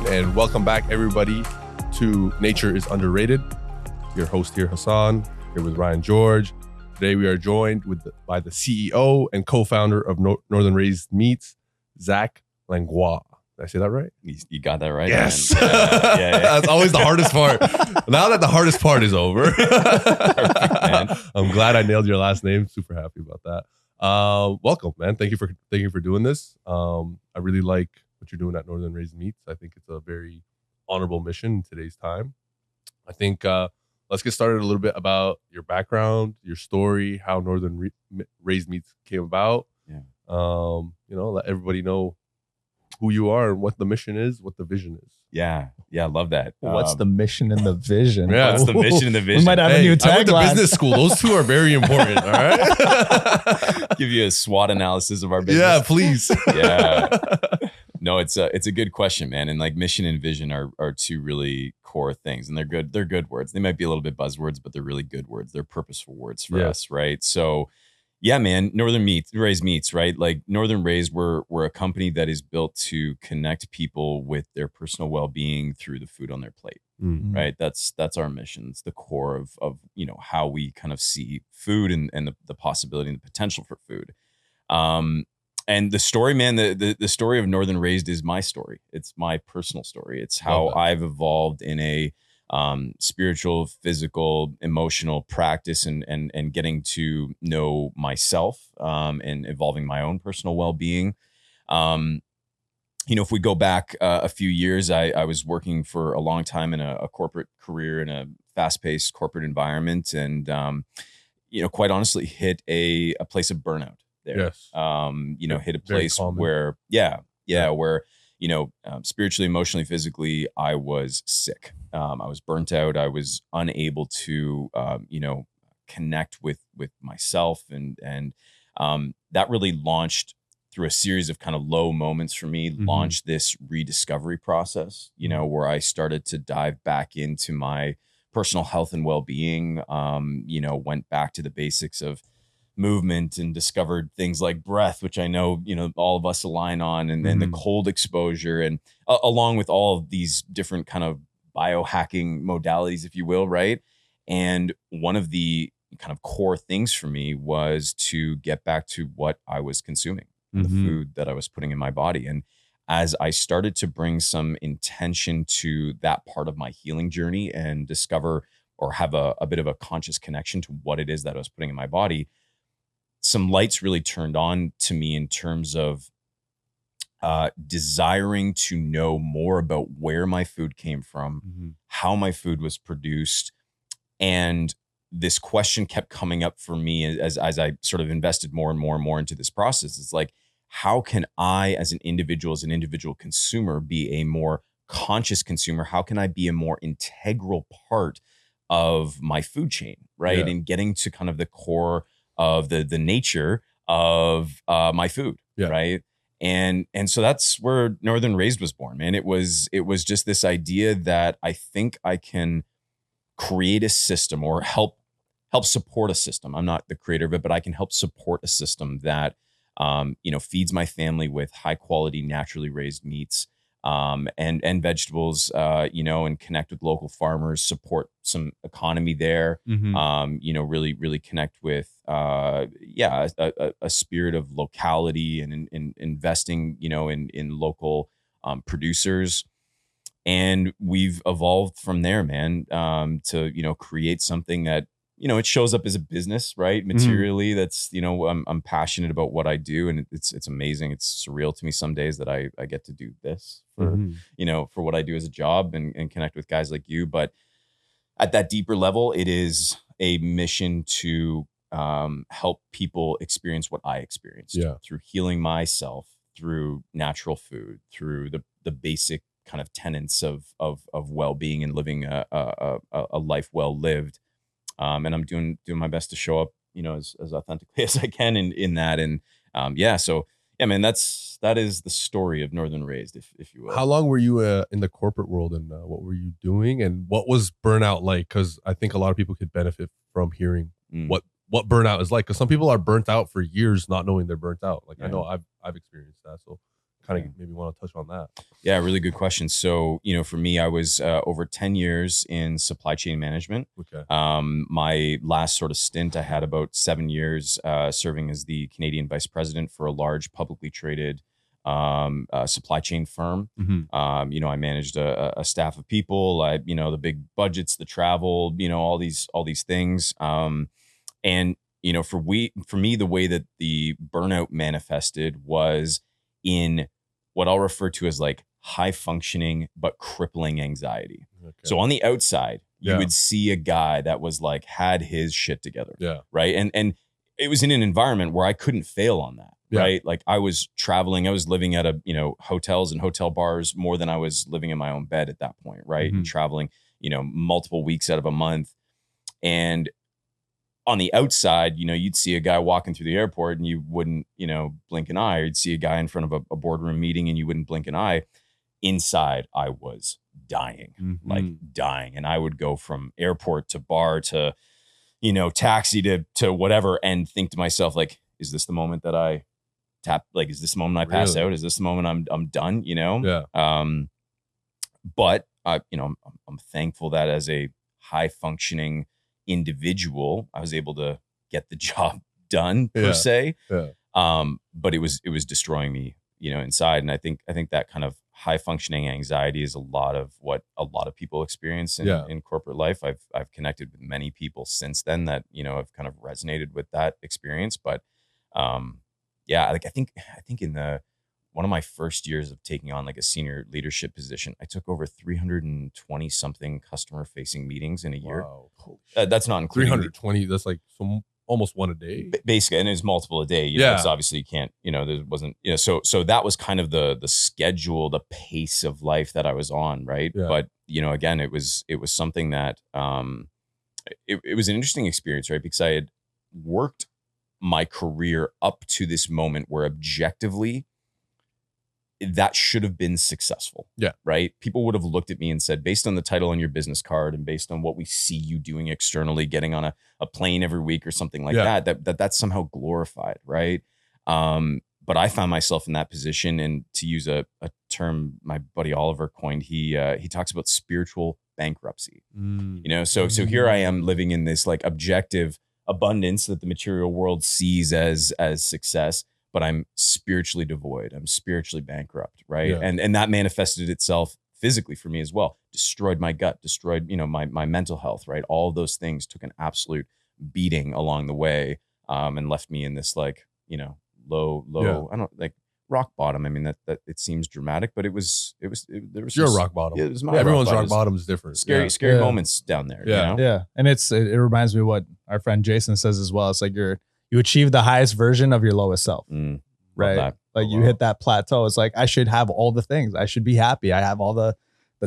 and welcome back everybody to Nature is Underrated. Your host here, Hassan, here with Ryan George. Today we are joined by the CEO and co-founder of Northern Raised Meats, Zack Langlois. Did I say that right? You got that right. Yes. Yeah. That's always the hardest part. Now that the hardest part is over, Perfect, man. I'm glad I nailed your last name. Super happy about that. Welcome, man. Thank you for doing this. I really like what you're doing at Northern Raised Meats. I think it's a very honorable mission in today's time. I think let's get started a little bit about your background, your story, how Northern Raised Meats came about. Yeah. Let everybody know who you are and what the mission is, what the vision is. Yeah. I love that. What's the mission and the vision? Yeah. What's the mission and the vision? We might have a new I went to tagline. business school. Those two are very important. All right. Give you a SWOT analysis of our business. Yeah, please. Yeah. No, it's a good question, man. And like mission and vision are two really core things, and they're good. They're good words. They might be a little bit buzzwords, but they're really good words. They're purposeful words for us, right? So, yeah, man. Northern Raised Meats, right? Like Northern Raised, we're a company that is built to connect people with their personal well-being through the food on their plate, right? That's our mission. It's the core of how we kind of see food and the possibility and the potential for food. And the story, man, the story of Northern Raised is my story. It's my personal story. It's how I've evolved in a spiritual, physical, emotional practice and getting to know myself and evolving my own personal well-being. If we go back a few years, I was working for a long time in a corporate career in a fast-paced corporate environment and, quite honestly hit a place of burnout. There. Yes. Hit a place where, where, spiritually, emotionally, physically, I was sick. I was burnt out. I was unable to, connect with myself. And that really launched through a series of kind of low moments for me, launched this rediscovery process, where I started to dive back into my personal health and well-being, went back to the basics of movement and discovered things like breath, which I know, all of us align on, and then the cold exposure, and along with all of these different kind of biohacking modalities, if you will, right? And one of the kind of core things for me was to get back to what I was consuming, the food that I was putting in my body. And as I started to bring some intention to that part of my healing journey and discover or have a bit of a conscious connection to what it is that I was putting in my body, some lights really turned on to me in terms of desiring to know more about where my food came from, how my food was produced. And this question kept coming up for me as I sort of invested more and more and more into this process. It's like, how can I, as an individual consumer, be a more conscious consumer? How can I be a more integral part of my food chain, right? Yeah. And getting to kind of the core of the nature of my food, right? And so that's where Northern Raised was born, man. It was just this idea that I think I can create a system or help support a system. I'm not the creator of it, but I can help support a system that feeds my family with high quality, naturally raised meats and vegetables, and connect with local farmers, support some economy there, really connect with, a spirit of locality and in investing, in local producers. And we've evolved from there, man, to, create something that, it shows up as a business, right? Materially, that's, I'm passionate about what I do, and it's amazing. It's surreal to me some days that I get to do this for, for what I do as a job and connect with guys like you. But at that deeper level, it is a mission to help people experience what I experienced through healing myself, through natural food, through the basic kind of tenets of well-being and living a life well lived. And I'm doing my best to show up, as authentically as I can in that. And so yeah, man, that is the story of Northern Raised, if you will. How long were you in the corporate world, and what were you doing, and what was burnout like? Because I think a lot of people could benefit from hearing what burnout is like. Because some people are burnt out for years, not knowing they're burnt out. Like I know I've experienced that. So kind of maybe want to touch on that. Yeah, really good question. So, for me, I was over 10 years in supply chain management. Okay. My last sort of stint, I had about 7 years serving as the Canadian vice president for a large publicly traded supply chain firm. Mm-hmm. I managed a staff of people, the big budgets, the travel, all these things. And, for me, the way that the burnout manifested was in what I'll refer to as like high functioning, but crippling anxiety. Okay. So on the outside, you would see a guy that was like, had his shit together. Yeah. Right. And it was in an environment where I couldn't fail on that. Right. Like I was traveling, I was living at hotels and hotel bars more than I was living in my own bed at that point. Right. Mm-hmm. And traveling, multiple weeks out of a month. And on the outside, you'd see a guy walking through the airport and you wouldn't, blink an eye, or you'd see a guy in front of a boardroom meeting and you wouldn't blink an eye. Inside, I was dying, like dying. And I would go from airport to bar to, taxi to whatever, and think to myself, like, is this the moment that I tap? Like, is this the moment I pass out? Is this the moment I'm done? Yeah. But I'm thankful that as a high functioning individual, I was able to get the job done per se. Yeah. But it was destroying me, inside. And I think that kind of high functioning anxiety is a lot of what a lot of people experience in corporate life. I've connected with many people since then that, have kind of resonated with that experience. But like I think in one of my first years of taking on like a senior leadership position, I took over 320 something customer facing meetings in a year. Wow. That's not including 320. That's like almost one a day. Basically, and it was multiple a day. Because obviously you can't, there wasn't, so that was kind of the schedule, the pace of life that I was on. Right. Yeah. But, again, it was something that, it was an interesting experience, right? Because I had worked my career up to this moment where objectively that should have been successful. Yeah. Right. People would have looked at me and said, based on the title on your business card and based on what we see you doing externally, getting on a plane every week or something like that's somehow glorified. Right. But I found myself in that position, and to use a term my buddy Oliver coined, he talks about spiritual bankruptcy. So here I am living in this like objective abundance that the material world sees as success, but I'm spiritually devoid. I'm spiritually bankrupt, right? Yeah. And that manifested itself physically for me as well. Destroyed my gut, destroyed, my mental health, right? All of those things took an absolute beating along the way, and left me in this like, low, I don't like rock bottom. I mean, that it seems dramatic, but there was your rock bottom. Yeah, it was my everyone's rock bottom is different. Scary moments down there. Yeah. Yeah. And it reminds me of what our friend Jason says as well. It's like you achieve the highest version of your lowest self, right? That. Like you hit that plateau. It's like, I should have all the things. I should be happy. I have all the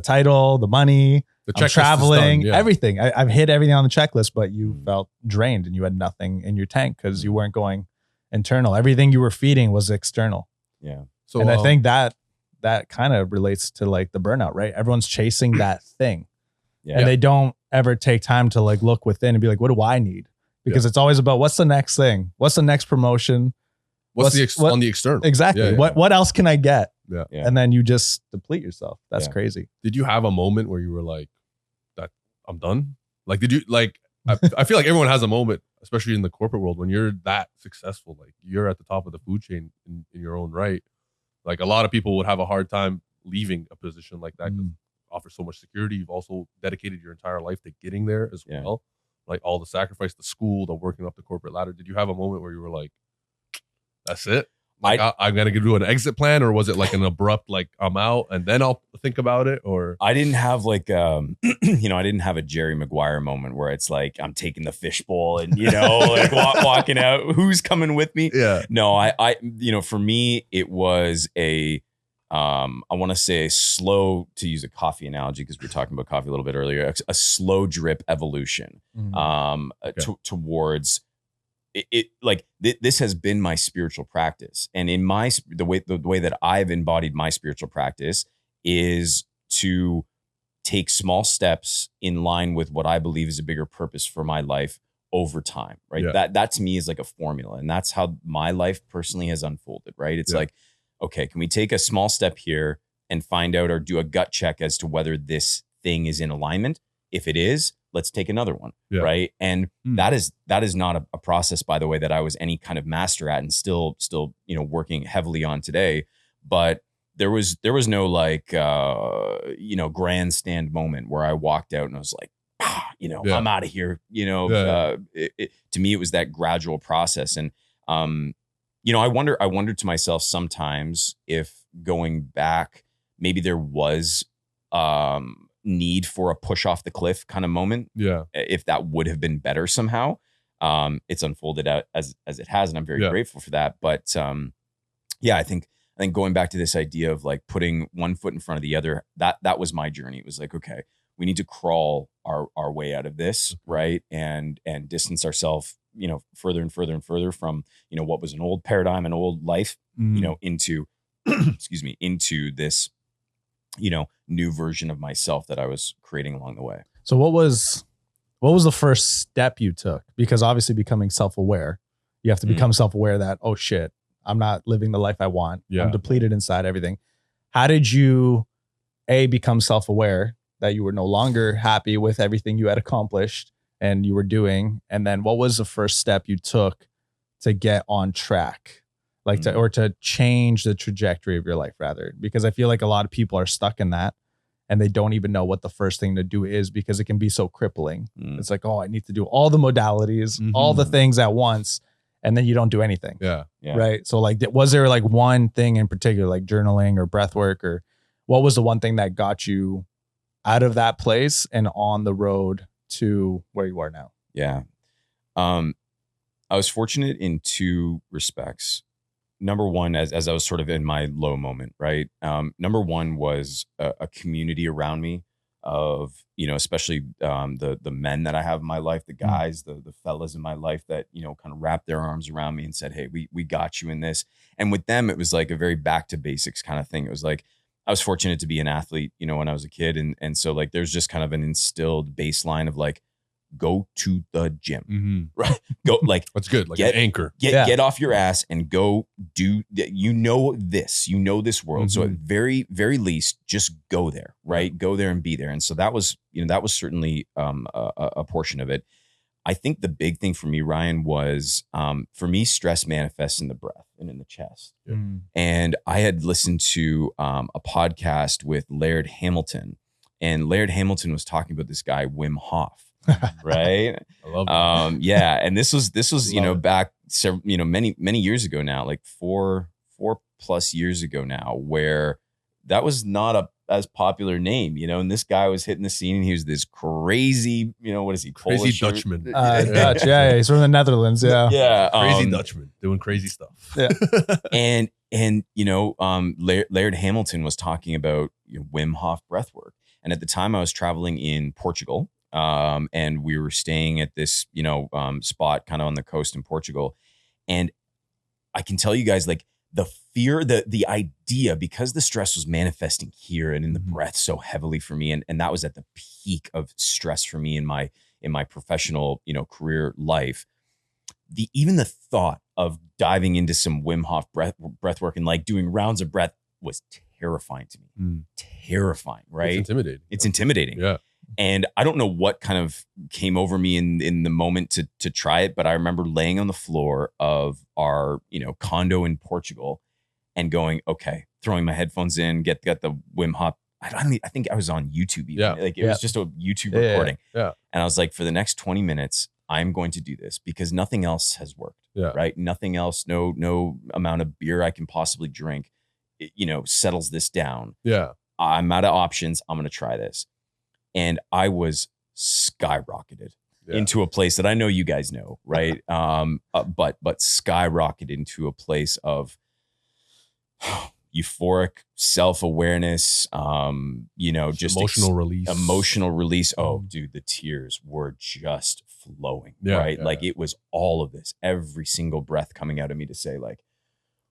title, the money, I'm traveling, everything. I've hit everything on the checklist, but you felt drained and you had nothing in your tank because you weren't going internal. Everything you were feeding was external. Yeah. So, and I think that kind of relates to like the burnout, right? Everyone's chasing that thing, and they don't ever take time to like look within and be like, what do I need? Because it's always about what's the next thing? What's the next promotion? What's on the external? Exactly. What else can I get? Yeah. And then you just deplete yourself. That's crazy. Did you have a moment where you were like, that I'm done? Like, did you like, I feel like everyone has a moment, especially in the corporate world, when you're that successful, like you're at the top of the food chain in your own right. Like a lot of people would have a hard time leaving a position like that because it offers so much security. You've also dedicated your entire life to getting there as well. Like all the sacrifice, the school, the working up the corporate ladder. Did you have a moment where you were like, that's it? Like I'm going to do an exit plan, or was it like an abrupt, like I'm out and then I'll think about it? Or I didn't have like, I didn't have a Jerry Maguire moment where it's like, I'm taking the fishbowl and, like walking out, who's coming with me? Yeah. No, I for me, it was I want to say slow, to use a coffee analogy, because we were talking about coffee a little bit earlier, a slow drip evolution towards it. Like this has been my spiritual practice. And in the way that I've embodied my spiritual practice is to take small steps in line with what I believe is a bigger purpose for my life over time. Right. Yeah. That to me is like a formula. And that's how my life personally has unfolded. Right. It's like, okay, can we take a small step here and find out or do a gut check as to whether this thing is in alignment? If it is, let's take another one. Right. And that is not a process, by the way, that I was any kind of master at and still, working heavily on today. But there was no like, grandstand moment where I walked out and I was like, I'm out of here. To me, it was that gradual process. And, I wonder to myself sometimes if going back, maybe there was, need for a push off the cliff kind of moment. If that would have been better somehow. It's unfolded out as it has, and I'm very grateful for that. But I think going back to this idea of like putting one foot in front of the other, that was my journey. It was like, okay, we need to crawl our way out of this, right? And distance ourselves, further and further and further from, what was an old paradigm, an old life, into into this, new version of myself that I was creating along the way. So what was the first step you took? Because obviously becoming self-aware, you have to become self-aware that, oh shit, I'm not living the life I want. I'm depleted inside, everything. How did you become self-aware that you were no longer happy with everything you had accomplished and you were doing? And then what was the first step you took to get on track? Like to change the trajectory of your life, rather, because I feel like a lot of people are stuck in that and they don't even know what the first thing to do is, because it can be so crippling. It's like, oh, I need to do all the modalities, all the things at once, and then you don't do anything. Right. So like, was there like one thing in particular, like journaling or breath work, or what was the one thing that got you out of that place and on the road to where you are now? I was fortunate in two respects. Number one, as I was sort of in my low moment, right? Number one was a community around me of, especially the men that I have in my life, the guys, the fellas in my life that, kind of wrapped their arms around me and said, hey, we got you in this. And with them, it was like a very back to basics kind of thing. It was like, I was fortunate to be an athlete, when I was a kid. And so like, there's just kind of an instilled baseline of like, go to the gym, right? Go like, that's good. Like an anchor. Get off your ass and go do, this world. So at very, very least, just go there, right? Go there and be there. And so that was certainly a portion of it. I think the big thing for me, Ryan, was for me, stress manifests in the breath and in the chest. And I had listened to a podcast with Laird Hamilton, and Laird Hamilton was talking about this guy, Wim Hof. Right. I love that. And this was, back several, many years ago now, like four plus years ago now, where that was not as popular name, and this guy was hitting the scene and he was this crazy, what is he? Crazy Polish Dutchman. Dutch. Yeah. He's from the Netherlands. Yeah. Yeah. Crazy Dutchman doing crazy stuff. Yeah. and Laird Hamilton was talking about Wim Hof breathwork. And at the time I was traveling in Portugal. And we were staying at this, spot kind of on the coast in Portugal. And I can tell you guys, like, the fear, the idea, because the stress was manifesting here and in the breath so heavily for me. And that was at the peak of stress for me in my professional, career life. Even the thought of diving into some Wim Hof breath work and like doing rounds of breath was terrifying to me. Terrifying, right? It's intimidating. Yeah. And I don't know what kind of came over me in the moment to try it, but I remember laying on the floor of our, condo in Portugal and going, okay, throwing my headphones in, get the Wim Hof. I think I was on YouTube. Even. Like it was just a YouTube recording. Yeah. And I was like, for the next 20 minutes, I'm going to do this because nothing else has worked. Yeah. Right. Nothing else, no amount of beer I can possibly drink, settles this down. Yeah. I'm out of options. I'm going to try this. And I was skyrocketed into a place that I know you guys know, right? But skyrocketed into a place of euphoric self-awareness, just emotional release. Oh, dude, the tears were just flowing, right? Like it was all of this, every single breath coming out of me to say like,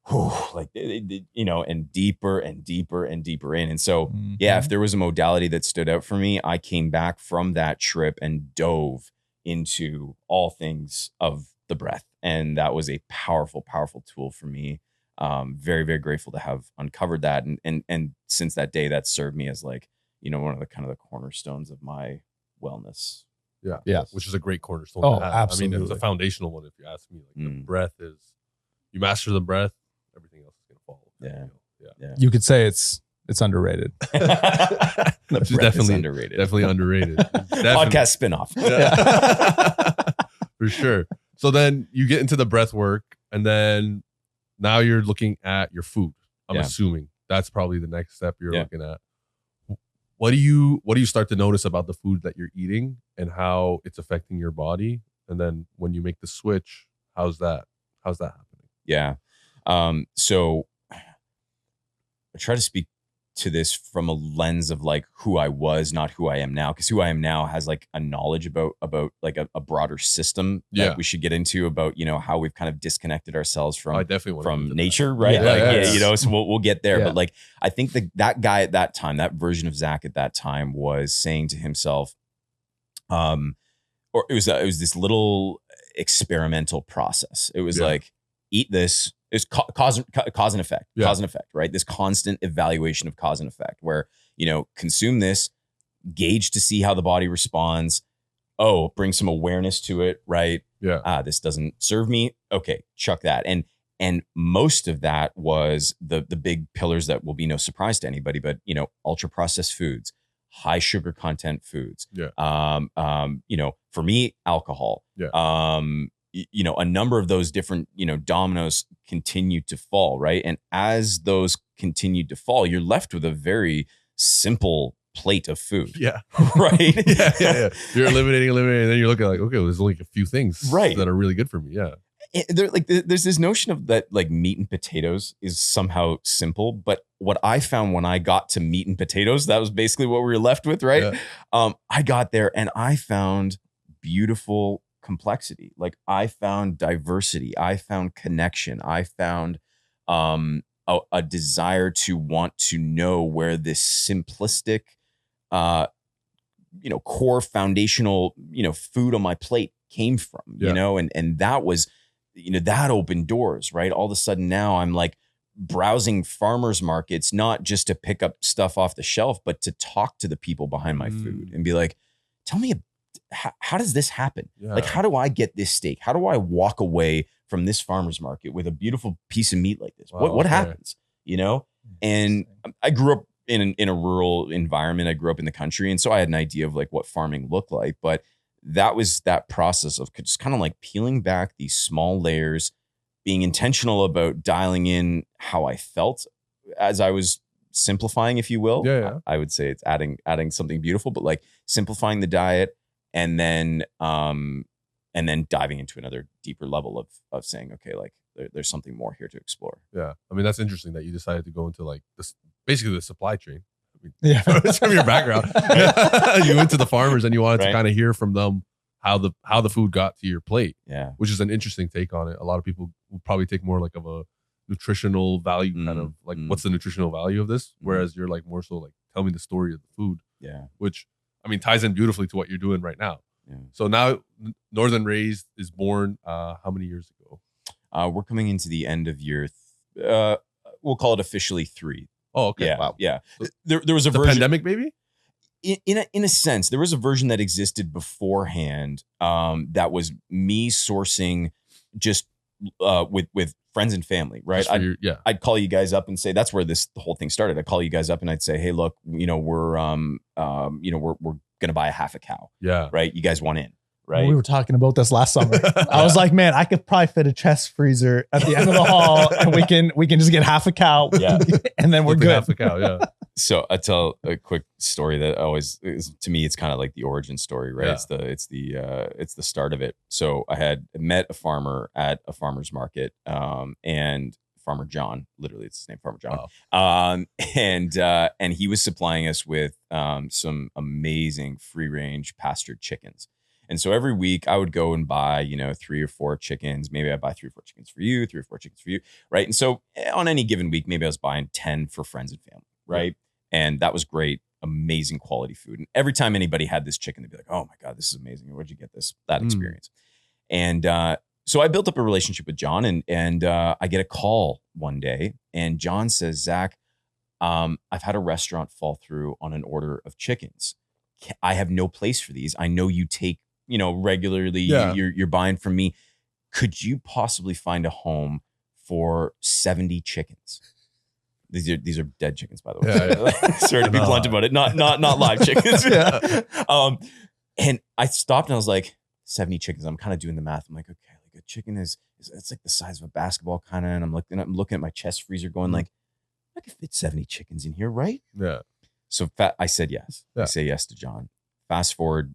and deeper and deeper and deeper in. And so, if there was a modality that stood out for me, I came back from that trip and dove into all things of the breath. And that was a powerful, powerful tool for me very, very grateful to have uncovered that. And since that day, that served me as like, one of the kind of the cornerstones of my wellness. Yeah. Yeah. Which is a great cornerstone. Oh, to have. absolutely. I mean, it's a foundational one, if you ask me. Like the breath is, you master the breath, everything else is going to follow. Yeah. You could say it's underrated. Which is definitely underrated. Definitely underrated. Podcast spinoff. For sure. So then you get into the breath work, and then now you're looking at your food. I'm assuming that's probably the next step you're looking at. What do you start to notice about the food that you're eating and how it's affecting your body? And then when you make the switch, how's that happening? Yeah. So I try to speak to this from a lens of like who I was, not who I am now. Because who I am now has like a knowledge about like a broader system that we should get into about, how we've kind of disconnected ourselves from nature, right? So we'll get there. But like, I think that guy at that time, that version of Zack at that time was saying to himself, or it was this little experimental process. It was like, eat this. It's cause and effect, right? This constant evaluation of cause and effect where, consume this, gauge to see how the body responds. Oh, bring some awareness to it, right? Yeah. This doesn't serve me. Okay, chuck that. And most of that was the big pillars that will be no surprise to anybody, but, ultra processed foods, high sugar content foods. For me, alcohol. A number of those different, dominoes continued to fall, right? And as those continued to fall, you're left with a very simple plate of food. Yeah. Right? Yeah. You're eliminating, and then you're looking like, okay, well, there's only a few things that are really good for me. Yeah. There's this notion of that like meat and potatoes is somehow simple, but what I found when I got to meat and potatoes, that was basically what we were left with, right? Yeah. I got there and I found beautiful complexity. Like I found diversity, I found connection, I found a desire to want to know where this simplistic core foundational food on my plate came from, and that was that opened doors, right? All of a sudden now I'm like browsing farmers markets, not just to pick up stuff off the shelf, but to talk to the people behind my food and be like, tell me, how does this happen? Yeah. Like, how do I get this steak? How do I walk away from this farmer's market with a beautiful piece of meat like this? Wow, what happens? And I grew up in a rural environment. I grew up in the country. And so I had an idea of like what farming looked like, but that was that process of just kind of like peeling back these small layers, being intentional about dialing in how I felt as I was simplifying, if you will. Yeah. I would say it's adding something beautiful, but like simplifying the diet. And then diving into another deeper level of saying, okay, like there's something more here to explore. Yeah. I mean, that's interesting that you decided to go into like this, basically the supply chain. From your background, you went to the farmers and you wanted to kind of hear from them how the food got to your plate. Yeah. Which is an interesting take on it. A lot of people will probably take more like of a nutritional value kind of like, what's the nutritional value of this? Whereas you're like more so like, tell me the story of the food. Yeah. Which, I mean, ties in beautifully to what you're doing right now. Yeah. So now Northern Raised is born how many years ago? We're coming into the end of year, we'll call it officially 3. Oh, okay. Yeah. Wow. Yeah. There was a version, pandemic, maybe? In a sense, there was a version that existed beforehand that was me sourcing just with friends and family, right? I'd call you guys up and say, that's where the whole thing started. I'd call you guys up and I'd say, hey, look, we're going to buy a half a cow. Yeah. Right. You guys want in, right? We were talking about this last summer. I was like, man, I could probably fit a chest freezer at the end of the hall and we can just get half a cow. Yeah. And then we're good. Half a cow. Yeah. So I tell a quick story that always is, to me, it's kind of like the origin story, right? Yeah. It's the start of it. So I had met a farmer at a farmer's market, and Farmer John, literally it's his name, Farmer John. Wow. And he was supplying us with some amazing free range pastured chickens. And so every week I would go and buy, 3 or 4 chickens. Maybe I buy 3 or 4 chickens for you, 3 or 4 chickens for you. Right. And so on any given week, maybe I was buying 10 for friends and family. Right. And that was great. Amazing quality food. And every time anybody had this chicken, they'd be like, oh my God, this is amazing. Where'd you get this? That experience. And So I built up a relationship with John, and I get a call one day, and John says, Zach, I've had a restaurant fall through on an order of chickens. I have no place for these. I know you take, regularly, you're buying from me. Could you possibly find a home for 70 chickens? These are dead chickens, by the way. Yeah. Sorry to be blunt about it. Not live chickens. And I stopped and I was like, 70 chickens. I'm kind of doing the math. I'm like, okay, like a chicken is it's like the size of a basketball kind of. And I'm looking at my chest freezer going like, I could fit 70 chickens in here, right? Yeah. So I said yes. I say yes to John. Fast forward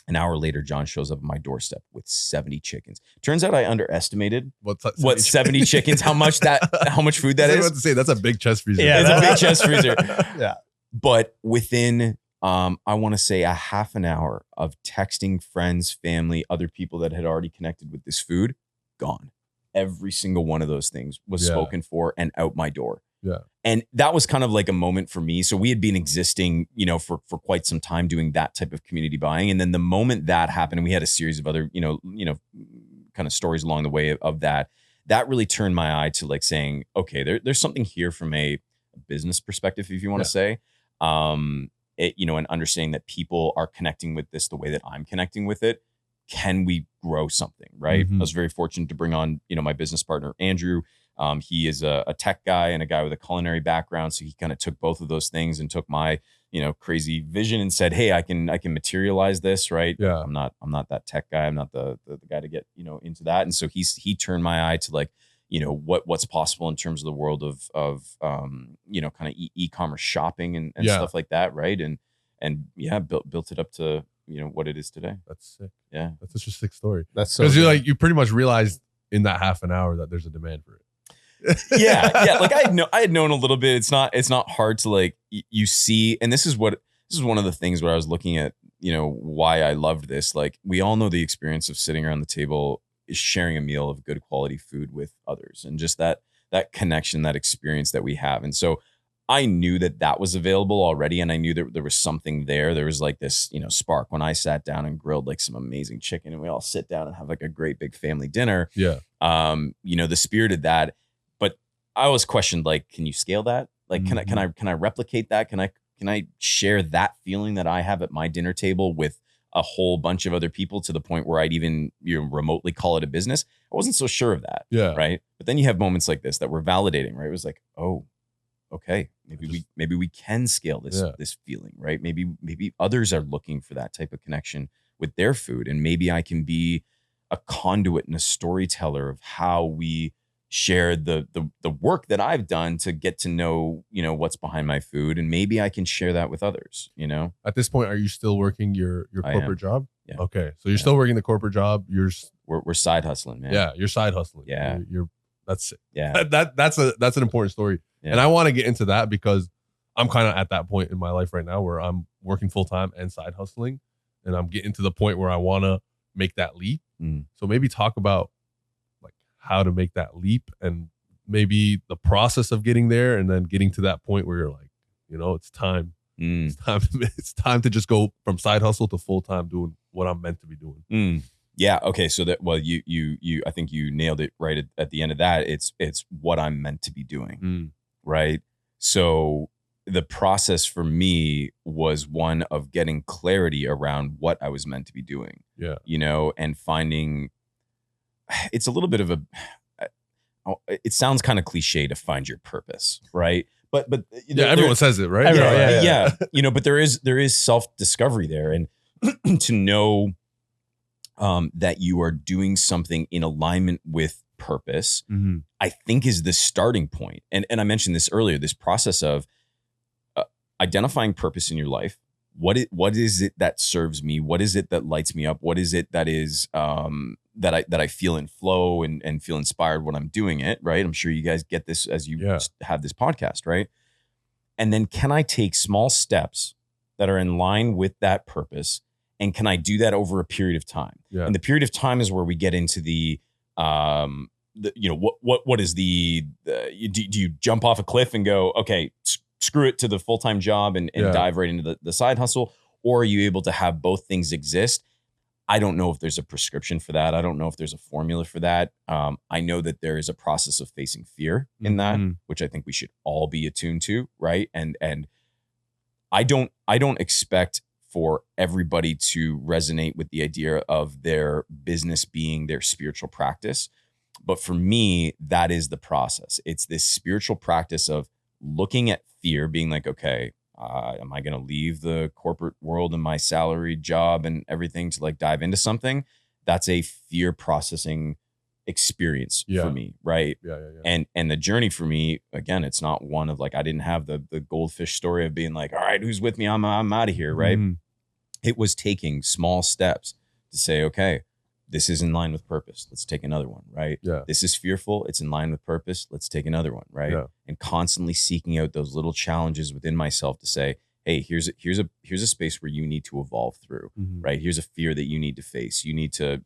an hour later, John shows up at my doorstep with 70 chickens. Turns out I underestimated what 70 chickens, how much food that is. I was about to say, that's a big chest freezer. Yeah, it's a big chest freezer. Yeah. But within, I want to say a half an hour of texting friends, family, other people that had already connected with this food, gone. Every single one of those things was spoken for and out my door. Yeah. And that was kind of like a moment for me. So we had been existing, for quite some time doing that type of community buying. And then the moment that happened, and we had a series of other, kind of stories along the way of that really turned my eye to like saying, okay, there's something here from a business perspective, if you want to say, and understanding that people are connecting with this the way that I'm connecting with it. Can we grow something? Right. I was very fortunate to bring on, my business partner, Andrew. He is a tech guy and a guy with a culinary background. So he kind of took both of those things and took my, crazy vision and said, hey, I can materialize this. Right. Yeah. I'm not that tech guy. I'm not the guy to get, into that. And so he turned my eye to like, what's possible in terms of the world of kind of e-commerce shopping and stuff like that. Right. And built it up to, what it is today. That's sick. Yeah. That's such a sick story. That's so because you pretty much realized in that half an hour that there's a demand for it. Yeah. Like I had known a little bit. It's not hard to like, you see, and this is one of the things where I was looking at, why I loved this. Like we all know the experience of sitting around the table is sharing a meal of good quality food with others and just that connection, that experience that we have. And so I knew that was available already. And I knew that there was something there. There was like this, spark when I sat down and grilled like some amazing chicken and we all sit down and have like a great big family dinner. Yeah. The spirit of that. But I always questioned, like, can you scale that? Like, can I replicate that? Can I share that feeling that I have at my dinner table with a whole bunch of other people to the point where I'd even remotely call it a business? I wasn't so sure of that. Yeah. Right. But then you have moments like this that were validating, right? It was like, oh, okay, maybe we can scale this feeling, right? Maybe others are looking for that type of connection with their food, and maybe I can be a conduit and a storyteller of how we share the work that I've done to get to know, what's behind my food, and maybe I can share that with others. At this point, are you still working your corporate job? Yeah. Okay, so you're still working the corporate job. We're side hustling, man. Yeah, you're side hustling. Yeah, that's yeah. That's an important story. Yeah. And I want to get into that because I'm kind of at that point in my life right now where I'm working full time and side hustling, and I'm getting to the point where I want to make that leap. So maybe talk about like how to make that leap and maybe the process of getting there, and then getting to that point where you're like, it's time. It's time to just go from side hustle to full time doing what I'm meant to be doing. Yeah. Okay. So you I think you nailed it right at the end of that. It's what I'm meant to be doing. Right. So the process for me was one of getting clarity around what I was meant to be doing. Yeah. And finding, it's a little bit of it sounds kind of cliche to find your purpose. Right. But everyone says it, right? Yeah. But there is self-discovery there, and to know that you are doing something in alignment with purpose, I think is the starting point. And I mentioned this earlier, this process of identifying purpose in your life. What is it that serves me? What is it that lights me up? What is it that is that I feel in flow and feel inspired when I'm doing it, right? I'm sure you guys get this as you have this podcast, right? And then can I take small steps that are in line with that purpose? And can I do that over a period of time? Yeah. And the period of time is where we get into what is do you jump off a cliff and go, okay, screw it to the full-time job and dive right into the side hustle? Or are you able to have both things exist? I don't know if there's a prescription for that. I don't know if there's a formula for that. I know that there is a process of facing fear in that, which I think we should all be attuned to, right? And I don't expect for everybody to resonate with the idea of their business being their spiritual practice. But for me, that is the process. It's this spiritual practice of looking at fear, being like, okay, am I going to leave the corporate world and my salaried job and everything to like dive into something? That's a fear processing experience for me, right? And the journey for me, again, it's not one of like, I didn't have the goldfish story of being like, all right, who's with me? I'm out of here, right? It was taking small steps to say, okay, this is in line with purpose. Let's take another one, right? This is fearful. It's in line with purpose. Let's take another one, right? And constantly seeking out those little challenges within myself to say, hey, here's a space where you need to evolve through, right? Here's a fear that you need to face. You need to,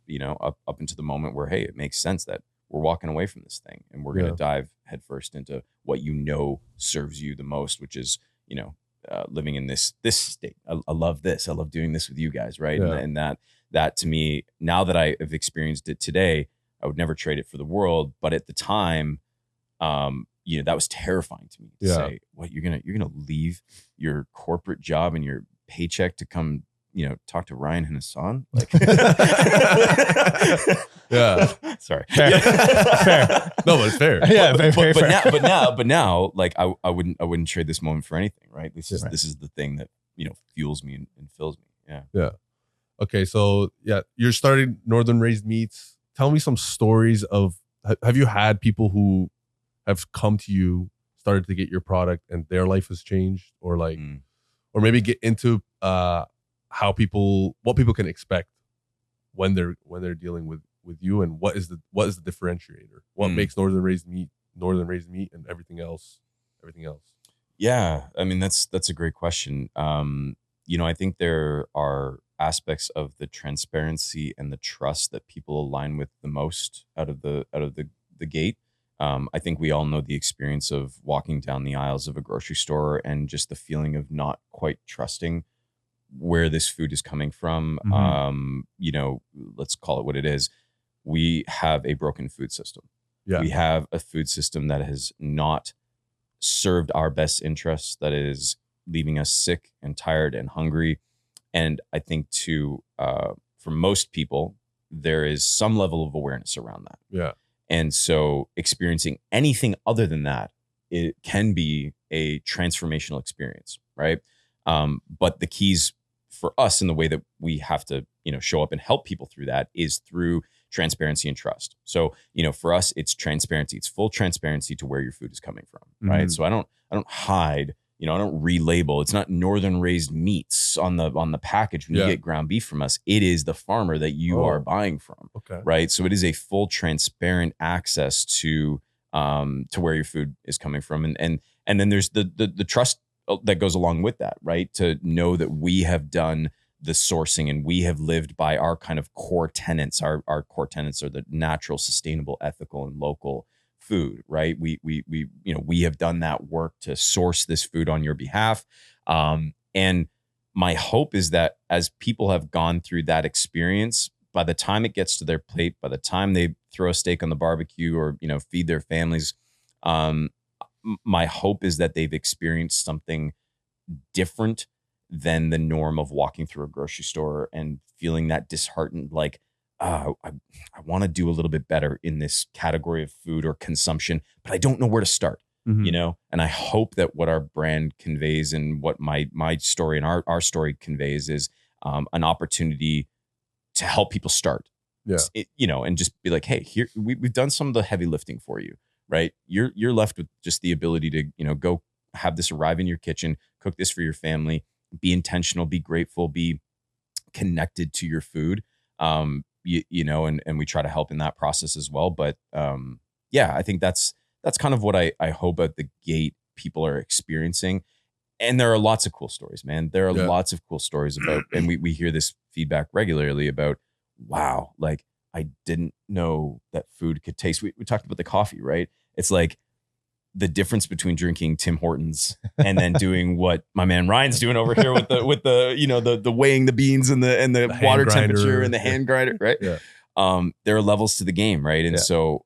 up into the moment where, hey, it makes sense that we're walking away from this thing and we're going to dive headfirst into what serves you the most, which is, living in this state. I love this. I love doing this with you guys, right? And that to me, now that I have experienced it today, I would never trade it for the world. But at the time, that was terrifying to me to say, what, you're gonna leave your corporate job and your paycheck to come, talk to Ryan and Hassan? Like, sorry. Fair. No, but it's fair. Yeah, very fair. But now, like I wouldn't trade this moment for anything, right? This is the thing that, fuels me and fills me. Yeah. Okay, so you're starting Northern Raised Meats. Tell me some stories of, have you had people who have come to you, started to get your product, and their life has changed, or like, or maybe get into what people can expect when they're dealing with you, and what is the differentiator? What makes Northern Raised Meat, and everything else? Yeah, I mean that's a great question. I think there are aspects of the transparency and the trust that people align with the most out of the gate. I think we all know the experience of walking down the aisles of a grocery store and just the feeling of not quite trusting where this food is coming from. Let's call it what it is. We have a broken food system. We have a food system that has not served our best interests, that is leaving us sick and tired and hungry. And I think for most people, there is some level of awareness around that. Yeah. And so experiencing anything other than that, it can be a transformational experience, right? But the keys for us in the way that we have to, show up and help people through that is through transparency and trust. So, for us, it's transparency. It's full transparency to where your food is coming from, right? So I don't hide. I don't relabel. It's not Northern Raised Meats on the package when you get ground beef from us. It is the farmer that you are buying from, right? So it is a full transparent access to where your food is coming from, and then there's the trust that goes along with that, right? To know that we have done the sourcing and we have lived by our kind of core tenets. Our core tenets are the natural, sustainable, ethical, and local food, right? We have done that work to source this food on your behalf. And my hope is that as people have gone through that experience, by the time it gets to their plate, by the time they throw a steak on the barbecue or, feed their families, my hope is that they've experienced something different than the norm of walking through a grocery store and feeling that disheartened, like, I want to do a little bit better in this category of food or consumption, but I don't know where to start, and I hope that what our brand conveys and what my story and our story conveys is an opportunity to help people start, and just be like, hey, here, we've done some of the heavy lifting for you, right? You're left with just the ability to, go have this arrive in your kitchen, cook this for your family, be intentional, be grateful, be connected to your food. And we try to help in that process as well. But I think that's kind of what I hope at the gate people are experiencing. And there are lots of cool stories, man. There are lots of cool stories about, and we hear this feedback regularly about, wow, like I didn't know that food could taste. We talked about the coffee, right? It's like the difference between drinking Tim Hortons and then doing what my man Ryan's doing over here with the weighing the beans and the water temperature and the hand grinder, right? Yeah. There are levels to the game, right? And so,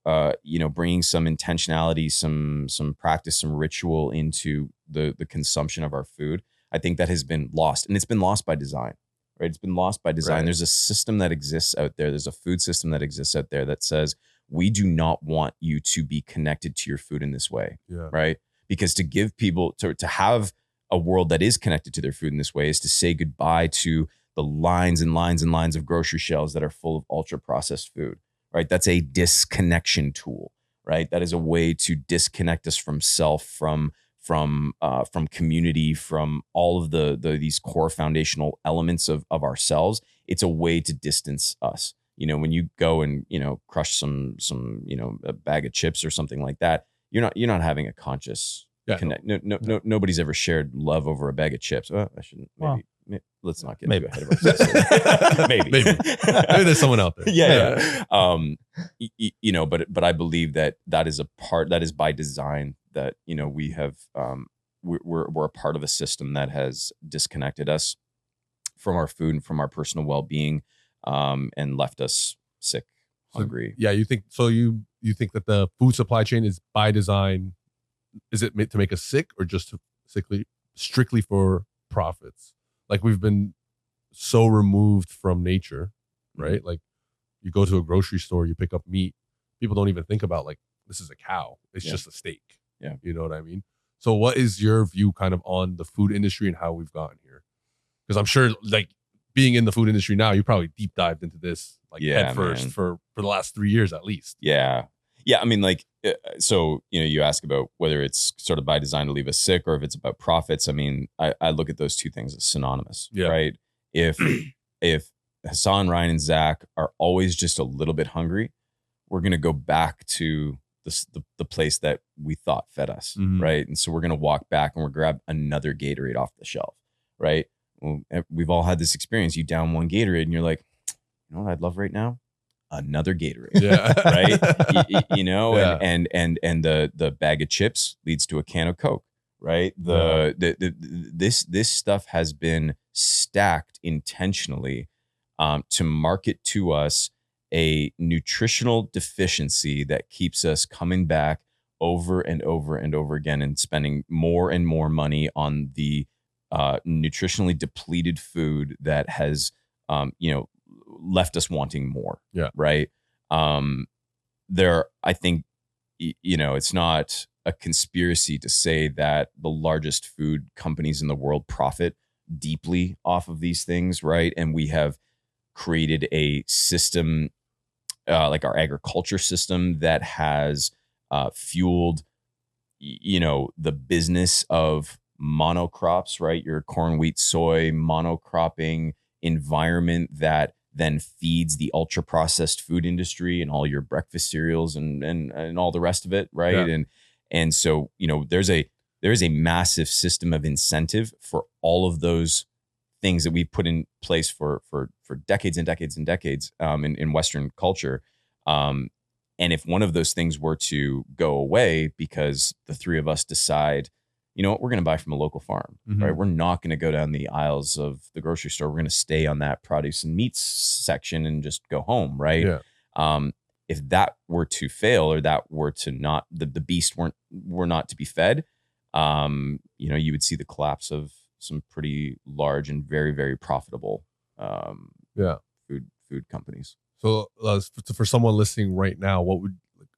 bringing some intentionality, some practice, some ritual into the consumption of our food, I think that has been lost, and it's been lost by design, right? It's been lost by design. Right. There's a system that exists out there. There's a food system that exists out there that says, we do not want you to be connected to your food in this way, right? Because to give people, to have a world that is connected to their food in this way is to say goodbye to the lines and lines and lines of grocery shelves that are full of ultra processed food, right? That's a disconnection tool, right? That is a way to disconnect us from self, from community, from all of these core foundational elements of ourselves. It's a way to distance us. When you go and, crush some a bag of chips or something like that, you're not having a conscious connect. No, nobody's ever shared love over a bag of chips. I shouldn't. Maybe let's not get too ahead of ourselves. maybe there's someone out there. Yeah. But I believe that is a part that is by design, that, we have, we're a part of a system that has disconnected us from our food and from our personal well-being, and left us sick, hungry. Yeah. You think that the food supply chain is by design? Is it meant to make us sick, or just strictly for profits? Like, we've been so removed from nature, right? Like, you go to a grocery store, you pick up meat. People don't even think about, like, this is a cow. It's just a steak. Yeah. You know what I mean? So what is your view kind of on the food industry and how we've gotten here? Because I'm sure, like, being in the food industry now, you probably deep dived into this head first for the last 3 years at least. Yeah. Yeah. I mean, like, so, you ask about whether it's sort of by design to leave us sick or if it's about profits. I mean, I look at those two things as synonymous, right? If Hassan, Ryan, and Zach are always just a little bit hungry, we're going to go back to the place that we thought fed us, right? And so we're going to walk back and we'll grab another Gatorade off the shelf, right? Well, we've all had this experience. You down one Gatorade and you're like, you know what I'd love right now? Another Gatorade, right? And the bag of chips leads to a can of Coke, right? This stuff has been stacked intentionally to market to us a nutritional deficiency that keeps us coming back over and over and over again and spending more and more money on the nutritionally depleted food that has, left us wanting more. Yeah. Right. I think, it's not a conspiracy to say that the largest food companies in the world profit deeply off of these things. Right. And we have created a system, like our agriculture system, that has fueled, the business of monocrops, right? Your corn, wheat, soy, monocropping environment that then feeds the ultra processed food industry and all your breakfast cereals and all the rest of it, right? Yeah. And so, there is a massive system of incentive for all of those things that we put in place for decades and decades and decades in Western culture. And if one of those things were to go away because the three of us decide, you know what, we're going to buy from a local farm, right? We're not going to go down the aisles of the grocery store. We're going to stay on that produce and meats section and just go home, right? Yeah. If that were to fail, or that were to not, the beast were not to be fed, you would see the collapse of some pretty large and very, very profitable food companies. So for someone listening right now,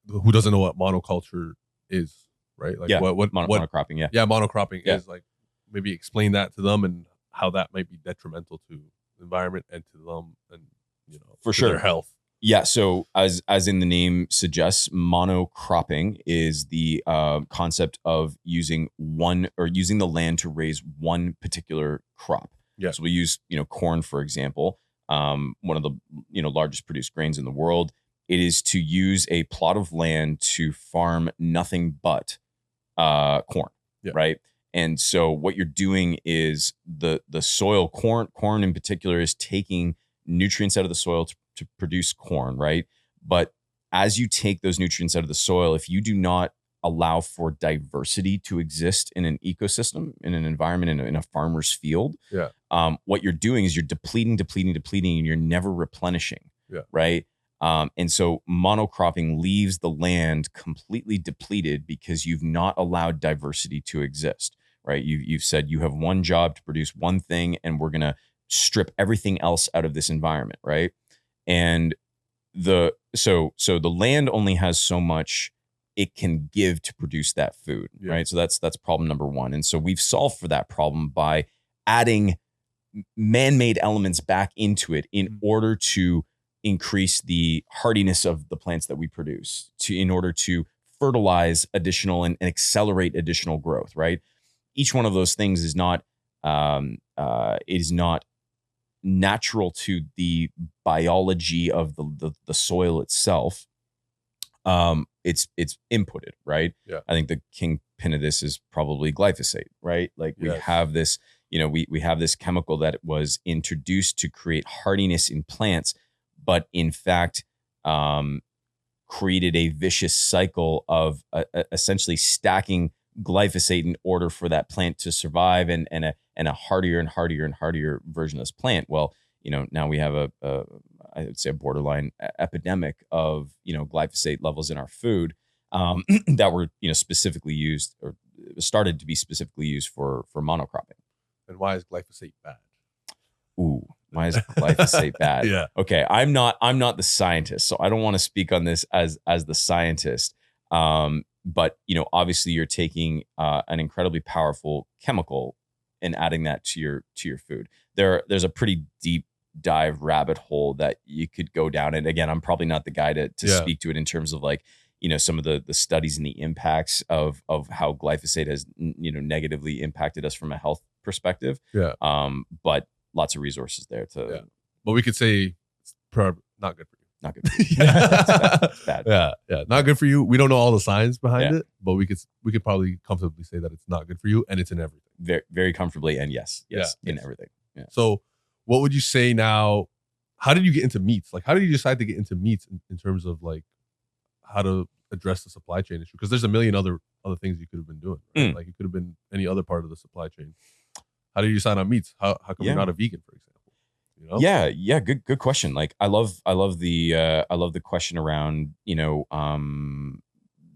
who doesn't know what monoculture is, right? Like what monocropping, monocropping is, like, maybe explain that to them and how that might be detrimental to the environment and to them and, for sure, their health. Yeah. So as in the name suggests, monocropping is the concept of using the land to raise one particular crop. Yeah. So we use, corn, for example, one of the, largest produced grains in the world. It is to use a plot of land to farm nothing but corn, right? And so what you're doing is the soil, corn in particular, is taking nutrients out of the soil to produce corn, right? But as you take those nutrients out of the soil, if you do not allow for diversity to exist in an ecosystem, in an environment, in a farmer's field, what you're doing is you're depleting, and you're never replenishing, right? And so monocropping leaves the land completely depleted because you've not allowed diversity to exist, right? You've said you have one job to produce one thing, and we're going to strip everything else out of this environment, right? And so the land only has so much it can give to produce that food, right? So that's problem number one. And so we've solved for that problem by adding man-made elements back into it in order to increase the hardiness of the plants that we produce, in order to fertilize additional and accelerate additional growth, right? Each one of those things is not natural to the biology of the soil itself. It's inputted, right? I think the kingpin of this is probably glyphosate, right? Like we have this, we have this chemical that was introduced to create hardiness in plants, but in fact, created a vicious cycle of essentially stacking glyphosate in order for that plant to survive, and a hardier and hardier and hardier version of this plant. Well, now we have I would say a borderline epidemic of glyphosate levels in our food that were specifically used, or started to be specifically used for monocropping. And why is glyphosate bad? Ooh, why is glyphosate bad? Okay, I'm not the scientist, so I don't want to speak on this as the scientist. But obviously you're taking an incredibly powerful chemical and adding that to your food. There's a pretty deep dive rabbit hole that you could go down. And again, I'm probably not the guy to speak to it in terms of some of the studies and the impacts of how glyphosate has negatively impacted us from a health perspective. But lots of resources there to. But we could say it's not good for you. Not good for you. It's bad. Yeah. Not good for you. We don't know all the science behind it, but we could probably comfortably say that it's not good for you, and it's in everything. Very, very comfortably, and yes, in everything. Yeah. So what would you say now? How did you get into meats? Like, how did you decide to get into meats in terms of like how to address the supply chain issue? Because there's a million other things you could have been doing, right? Like it could have been any other part of the supply chain. How did you decide on meats? How come you're not a vegan, for example? Yeah. Good question. Like I love the question around,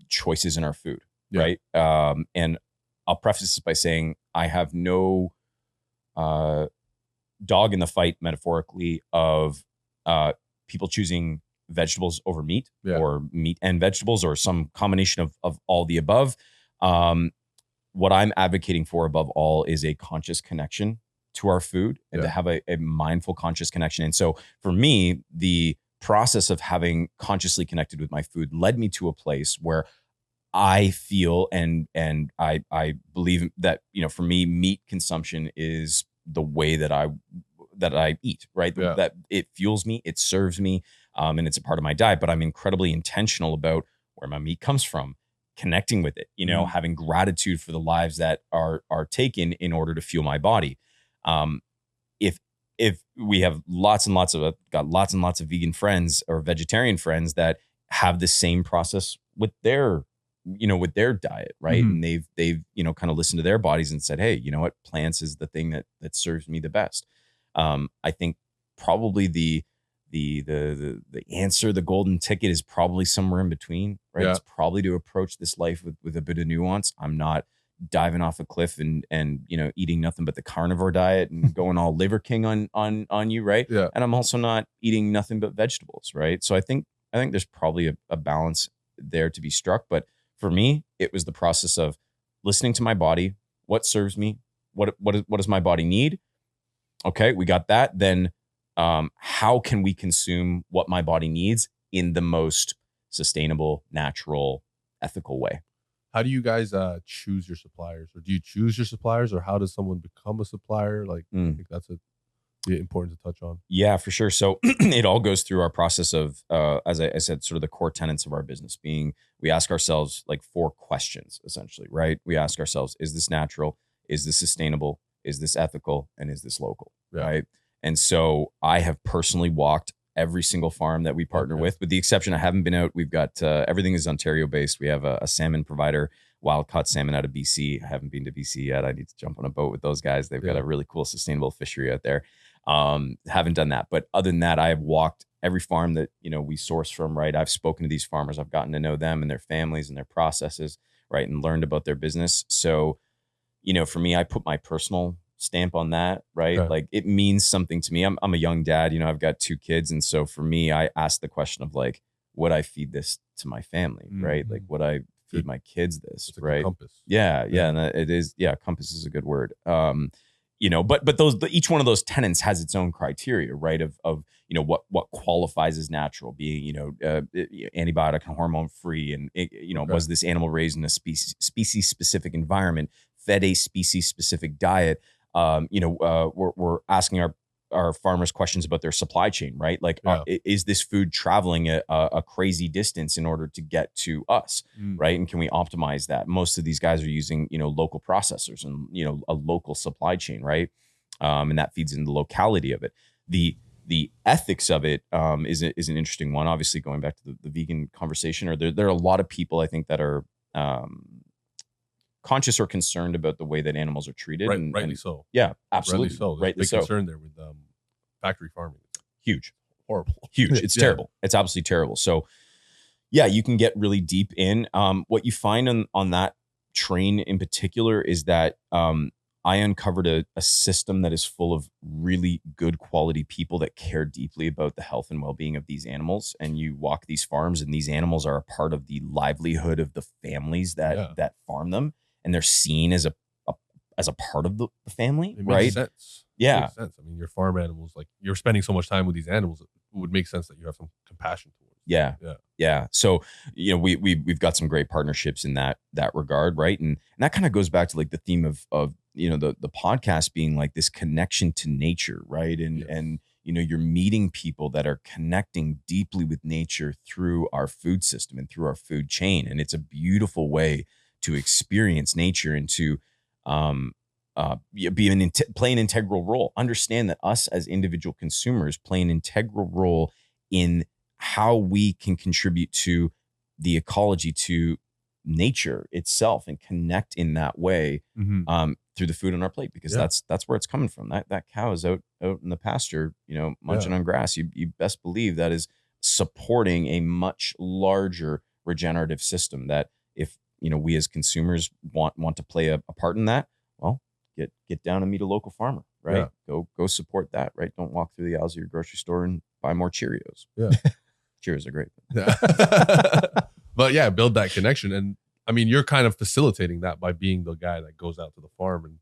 choices in our food. Right. And I'll preface this by saying I have no, dog in the fight, metaphorically, of, people choosing vegetables over meat, or meat and vegetables, or some combination of all the above. What I'm advocating for above all is a conscious connection to our food, and to have a mindful, conscious connection. And so for me, the process of having consciously connected with my food led me to a place where I feel and I believe that, for me, meat consumption is the way that I eat, right? That it fuels me, it serves me, and it's a part of my diet. But I'm incredibly intentional about where my meat comes from, connecting with it, having gratitude for the lives that are taken in order to fuel my body. If we have lots and lots of vegan friends or vegetarian friends that have the same process with their diet, right? And they've kind of listened to their bodies and said, hey, you know what, plants is the thing that serves me the best. I think probably the answer, the golden ticket, is probably somewhere in between, right? It's probably to approach this life with a bit of nuance. I'm not diving off a cliff and eating nothing but the carnivore diet and going all Liver King on you, right? And I'm also not eating nothing but vegetables, right? So I think there's probably a balance there to be struck. But for me, it was the process of listening to my body. What serves me? What does my body need? Okay, we got that. Then how can we consume what my body needs in the most sustainable, natural, ethical way? How do you guys choose your suppliers? Or do you choose your suppliers, or how does someone become a supplier? Like, I think that's important to touch on. Yeah, for sure. So it all goes through our process of, as I said, sort of the core tenets of our business being, we ask ourselves like 4 questions, essentially, right? We ask ourselves, is this natural? Is this sustainable? Is this ethical? And is this local? Right? And so I have personally walked every single farm that we partner with the exception, I haven't been out. We've got, everything is Ontario based. We have a salmon provider, wild caught salmon out of BC. I haven't been to BC yet. I need to jump on a boat with those guys. They've got a really cool sustainable fishery out there. Haven't done that. But other than that, I have walked every farm that, we source from, right? I've spoken to these farmers. I've gotten to know them and their families and their processes, right? And learned about their business. So, for me, I put my personal stamp on that, right? Like it means something to me. I'm a young dad, I've got 2 kids. And so for me, I ask the question of like, would I feed this to my family, right? Like, would I feed my kids this, right? Compass. Yeah. And it is, compass is a good word. But each one of those tenets has its own criteria, right? Of what qualifies as natural, being antibiotic and hormone free, and was this animal raised in a species specific environment, fed a species specific diet. We're asking our farmers questions about their supply chain, right? Like, is this food traveling a crazy distance in order to get to us, right? And can we optimize that? Most of these guys are using, local processors and, a local supply chain, right? And that feeds into the locality of it. The ethics of it is an interesting one. Obviously, going back to the vegan conversation, or there are a lot of people I think that are conscious or concerned about the way that animals are treated. Rightly so. Yeah, absolutely. Rightly so. Big concern there with factory farming. Huge. Horrible. Huge. It's terrible. It's absolutely terrible. So yeah, you can get really deep in. What you find on that train in particular is that I uncovered a system that is full of really good quality people that care deeply about the health and well-being of these animals. And you walk these farms, and these animals are a part of the livelihood of the families that farm them. And they're seen as a part of the family, it right? Makes sense. Yeah. It makes sense. I mean, your farm animals, like you're spending so much time with these animals, it would make sense that you have some compassion towards them. Yeah. So, we've got some great partnerships in that regard, right? And that kind of goes back to like the theme of the podcast being like this connection to nature, right? And you're meeting people that are connecting deeply with nature through our food system and through our food chain. And it's a beautiful way to experience nature and to play an integral role. Understand that us as individual consumers play an integral role in how we can contribute to the ecology, to nature itself, and connect in that way through the food on our plate, because that's where it's coming from. That cow is out in the pasture, munching on grass. You best believe that is supporting a much larger regenerative system that if we as consumers want to play a part in that, well, get down and meet a local farmer, right? Go support that, right? Don't walk through the aisles of your grocery store and buy more Cheerios. Cheerios are great. But yeah, build that connection. And I mean, you're kind of facilitating that by being the guy that goes out to the farm and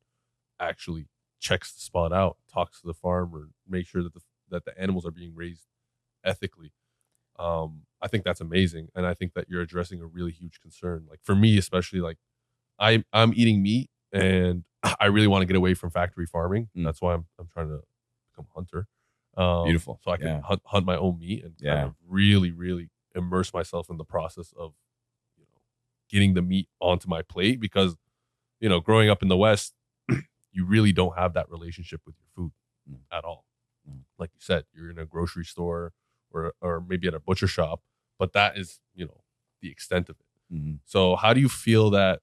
actually checks the spot out, talks to the farmer, make sure that the animals are being raised ethically. I think that's amazing. And I think that you're addressing a really huge concern. Like for me, especially, like I'm eating meat and I really want to get away from factory farming. That's why I'm trying to become a hunter. Beautiful. So I can hunt my own meat and kind of really, really immerse myself in the process of getting the meat onto my plate, because growing up in the West, you really don't have that relationship with your food at all. Like you said, you're in a grocery store or maybe at a butcher shop, but that is the extent of it. So how do you feel that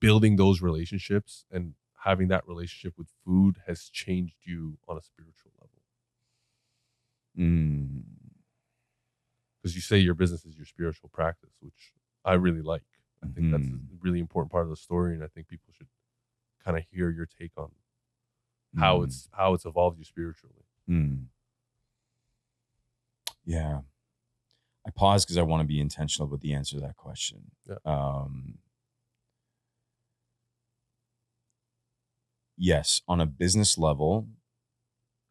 building those relationships and having that relationship with food has changed you on a spiritual level? Because you say your business is your spiritual practice, which I really like. I think that's a really important part of the story, and I think people should kind of hear your take on how it's evolved you spiritually. Yeah. I pause because I want to be intentional with the answer to that question. Yes, on a business level,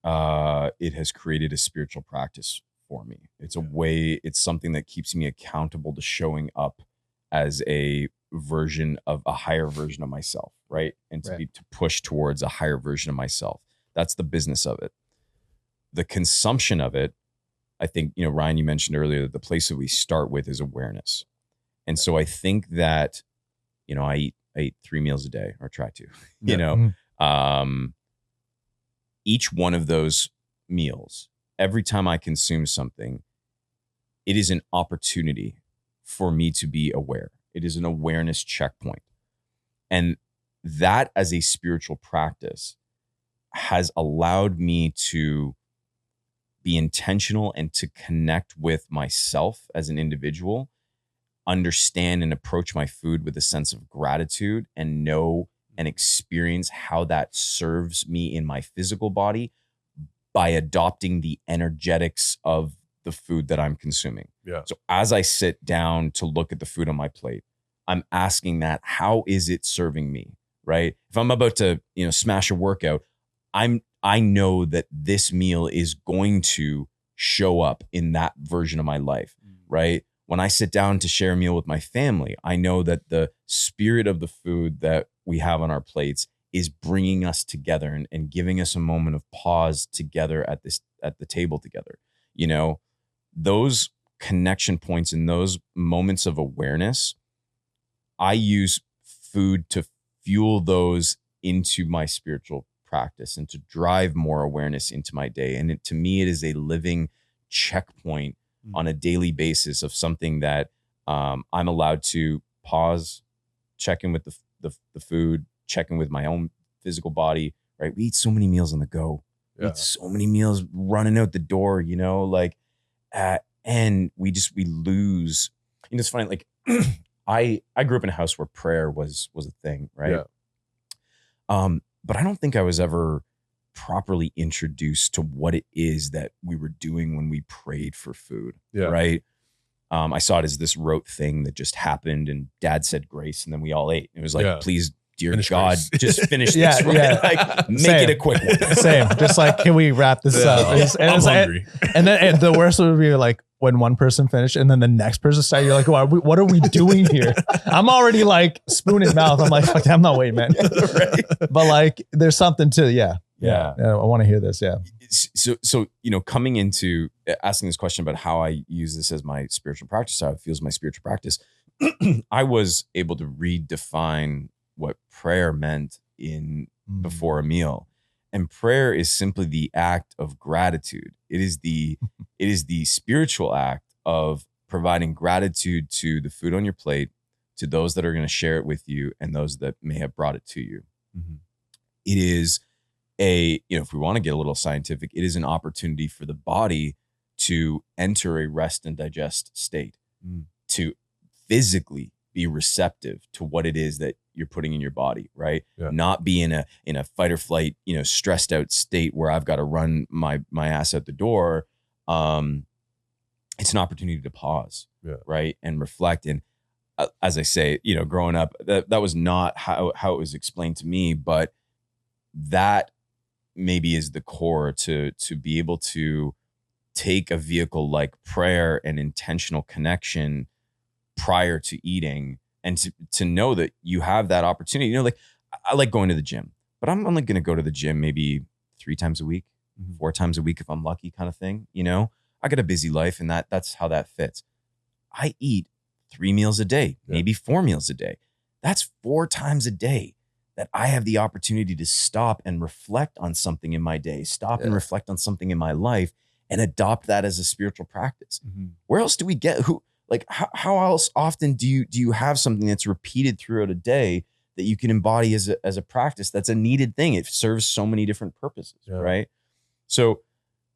it has created a spiritual practice for me. It's a way, it's something that keeps me accountable to showing up as a version of a higher version of myself, right? And to push towards a higher version of myself. That's the business of it. The consumption of it, I think, Ryan, you mentioned earlier that the place that we start with is awareness. And so I think that, I eat 3 meals a day, or try to, each one of those meals every time I consume something, it is an opportunity for me to be aware. It is an awareness checkpoint. And that as a spiritual practice has allowed me to be intentional and to connect with myself as an individual, understand and approach my food with a sense of gratitude, and know and experience how that serves me in my physical body by adopting the energetics of the food that I'm consuming. Yeah. So as I sit down to look at the food on my plate, I'm asking that, how is it serving me? Right? If I'm about to, smash a workout, I know that this meal is going to show up in that version of my life, right? When I sit down to share a meal with my family, I know that the spirit of the food that we have on our plates is bringing us together and giving us a moment of pause together at the table together. Those connection points and those moments of awareness, I use food to fuel those into my spiritual practice and to drive more awareness into my day. And to me, it is a living checkpoint on a daily basis of something that I'm allowed to pause, check in with the food, check in with my own physical body, right? We eat so many meals on the go. We eat so many meals running out the door, and we lose. It's funny, like I grew up in a house where prayer was a thing, right? Yeah. But I don't think I was ever properly introduced to what it is that we were doing when we prayed for food, right? I saw it as this rote thing that just happened, and Dad said grace, and then we all ate. It was like, please, dear finish God, grace. Just finish this, right? Like, make it a quick one. Same. Just like, can we wrap this up? I'm hungry. And then the worst would be like when one person finished and then the next person started, you're like, what are we doing here? I'm already like spoon in mouth. I'm like, fuck, I'm not waiting, man. Right. But like, there's something to, yeah. I want to hear this. Yeah. So, coming into asking this question about how I use this as my spiritual practice, how it feels my spiritual practice, I was able to redefine what prayer meant before a meal. And prayer is simply the act of gratitude. It is the spiritual act of providing gratitude to the food on your plate, to those that are going to share it with you, and those that may have brought it to you. Mm-hmm. It is if we want to get a little scientific, it is an opportunity for the body to enter a rest and digest state, to physically be receptive to what it is that you're putting in your body, right? Yeah. Not be in a fight or flight, stressed out state where I've got to run my ass out the door. It's an opportunity to pause, right, and reflect. And as I say, growing up, that was not how it was explained to me, but that maybe is the core to be able to take a vehicle like prayer and intentional connection prior to eating, and to know that you have that opportunity. Like, I like going to the gym, but I'm only going to go to the gym maybe 3 times a week, 4 times a week if I'm lucky, kind of thing. I got a busy life, and that's how that fits. I eat 3 meals a day, maybe 4 meals a day. That's 4 times a day that I have the opportunity to stop and reflect on something in my day, and reflect on something in my life, and adopt that as a spiritual practice. Mm-hmm. Where else do we get how else often do you have something that's repeated throughout a day that you can embody as a practice? That's a needed thing. It serves so many different purposes, right? So,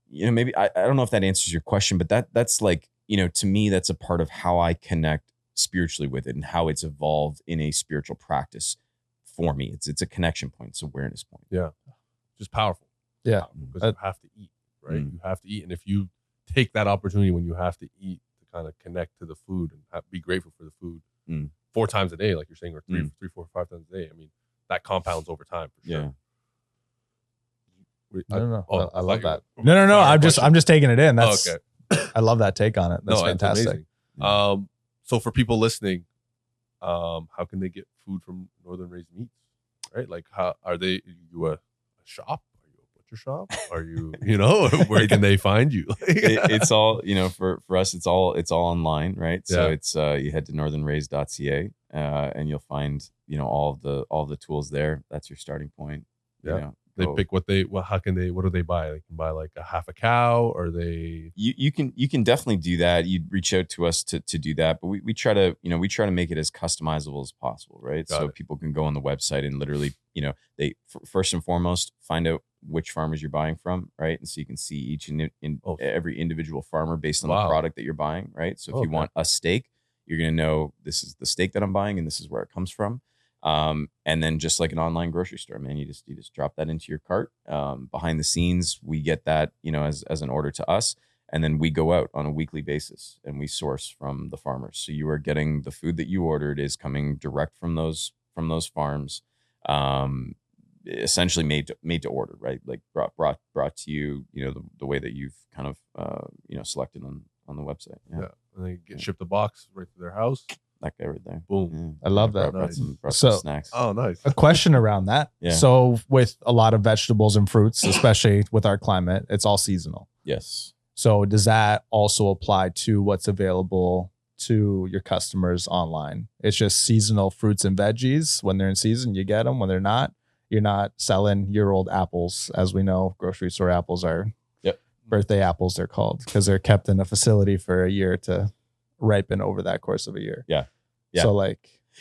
maybe I don't know if that answers your question, but that's like, to me, that's a part of how I connect spiritually with it and how it's evolved in a spiritual practice for me. It's a connection point. It's an awareness point. Yeah. Just powerful. Yeah. Because you have to eat, right? You have to eat. And if you take that opportunity when you have to eat, kind of connect to the food and be grateful for the food 4 times a day, like you're saying, or 3, 4, 5 times a day. I mean, that compounds over time for sure. Yeah. I don't know. I love that. No. I'm just taking it in. That's okay. I love that take on it. That's fantastic. So for people listening, how can they get food from Northern Raised Meats? Right? Like, how are they? Are you a shop? Your shop? Are you, where can they find you? It's all, for us, it's all online, right? So it's you head to northernraised.ca and you'll find, all the tools there. That's your starting point. They pick what do they buy? They can buy like a half a cow, or they. You can definitely do that. You'd reach out to us to do that, but we try to make it as customizable as possible, right? So people can go on the website and literally, they first and foremost find out which farmers you're buying from, right? And so you can see each every individual farmer based on the product that you're buying, right? So if you want a steak, you're gonna know this is the steak that I'm buying and this is where it comes from. And then just like an online grocery store, man, you just drop that into your cart. Behind the scenes, we get that, as an order to us. And then we go out on a weekly basis and we source from the farmers. So you are getting the food that you ordered is coming direct from those farms, essentially made to order, right? Like brought to you, the way that you've kind of, selected on the website. Yeah. And they get shipped a box right to their house. That guy right there. Boom. I love that. Nice. Brought some snacks. Oh, nice. A question around that. Yeah. So with a lot of vegetables and fruits, especially with our climate, it's all seasonal. Yes. So does that also apply to what's available to your customers online? It's just seasonal fruits and veggies. When they're in season, you get them. When they're not, you're not selling year-old apples. As we know, grocery store apples are birthday apples, they're called, because they're kept in a facility for a year to ripen over that course of a year. Yeah. So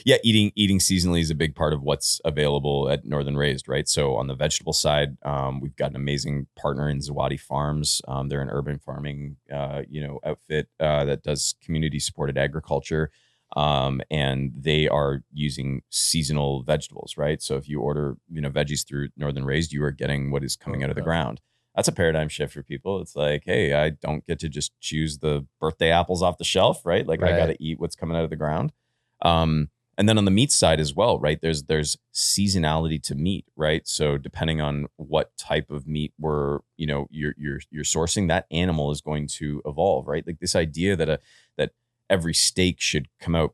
eating seasonally is a big part of what's available at Northern Raised, right? So on the vegetable side, we've got an amazing partner in Zawadi Farms. They're an urban farming, outfit that does community supported agriculture. And they are using seasonal vegetables, right? So if you order, veggies through Northern Raised, you are getting what is coming out of the ground. That's a paradigm shift for people. It's like, hey, I don't get to just choose the birthday apples off the shelf, right? Like I got to eat what's coming out of the ground. And then on the meat side as well, right? There's seasonality to meat, right? So depending on what type of meat you're sourcing, that animal is going to evolve, right? Like this idea that every steak should come out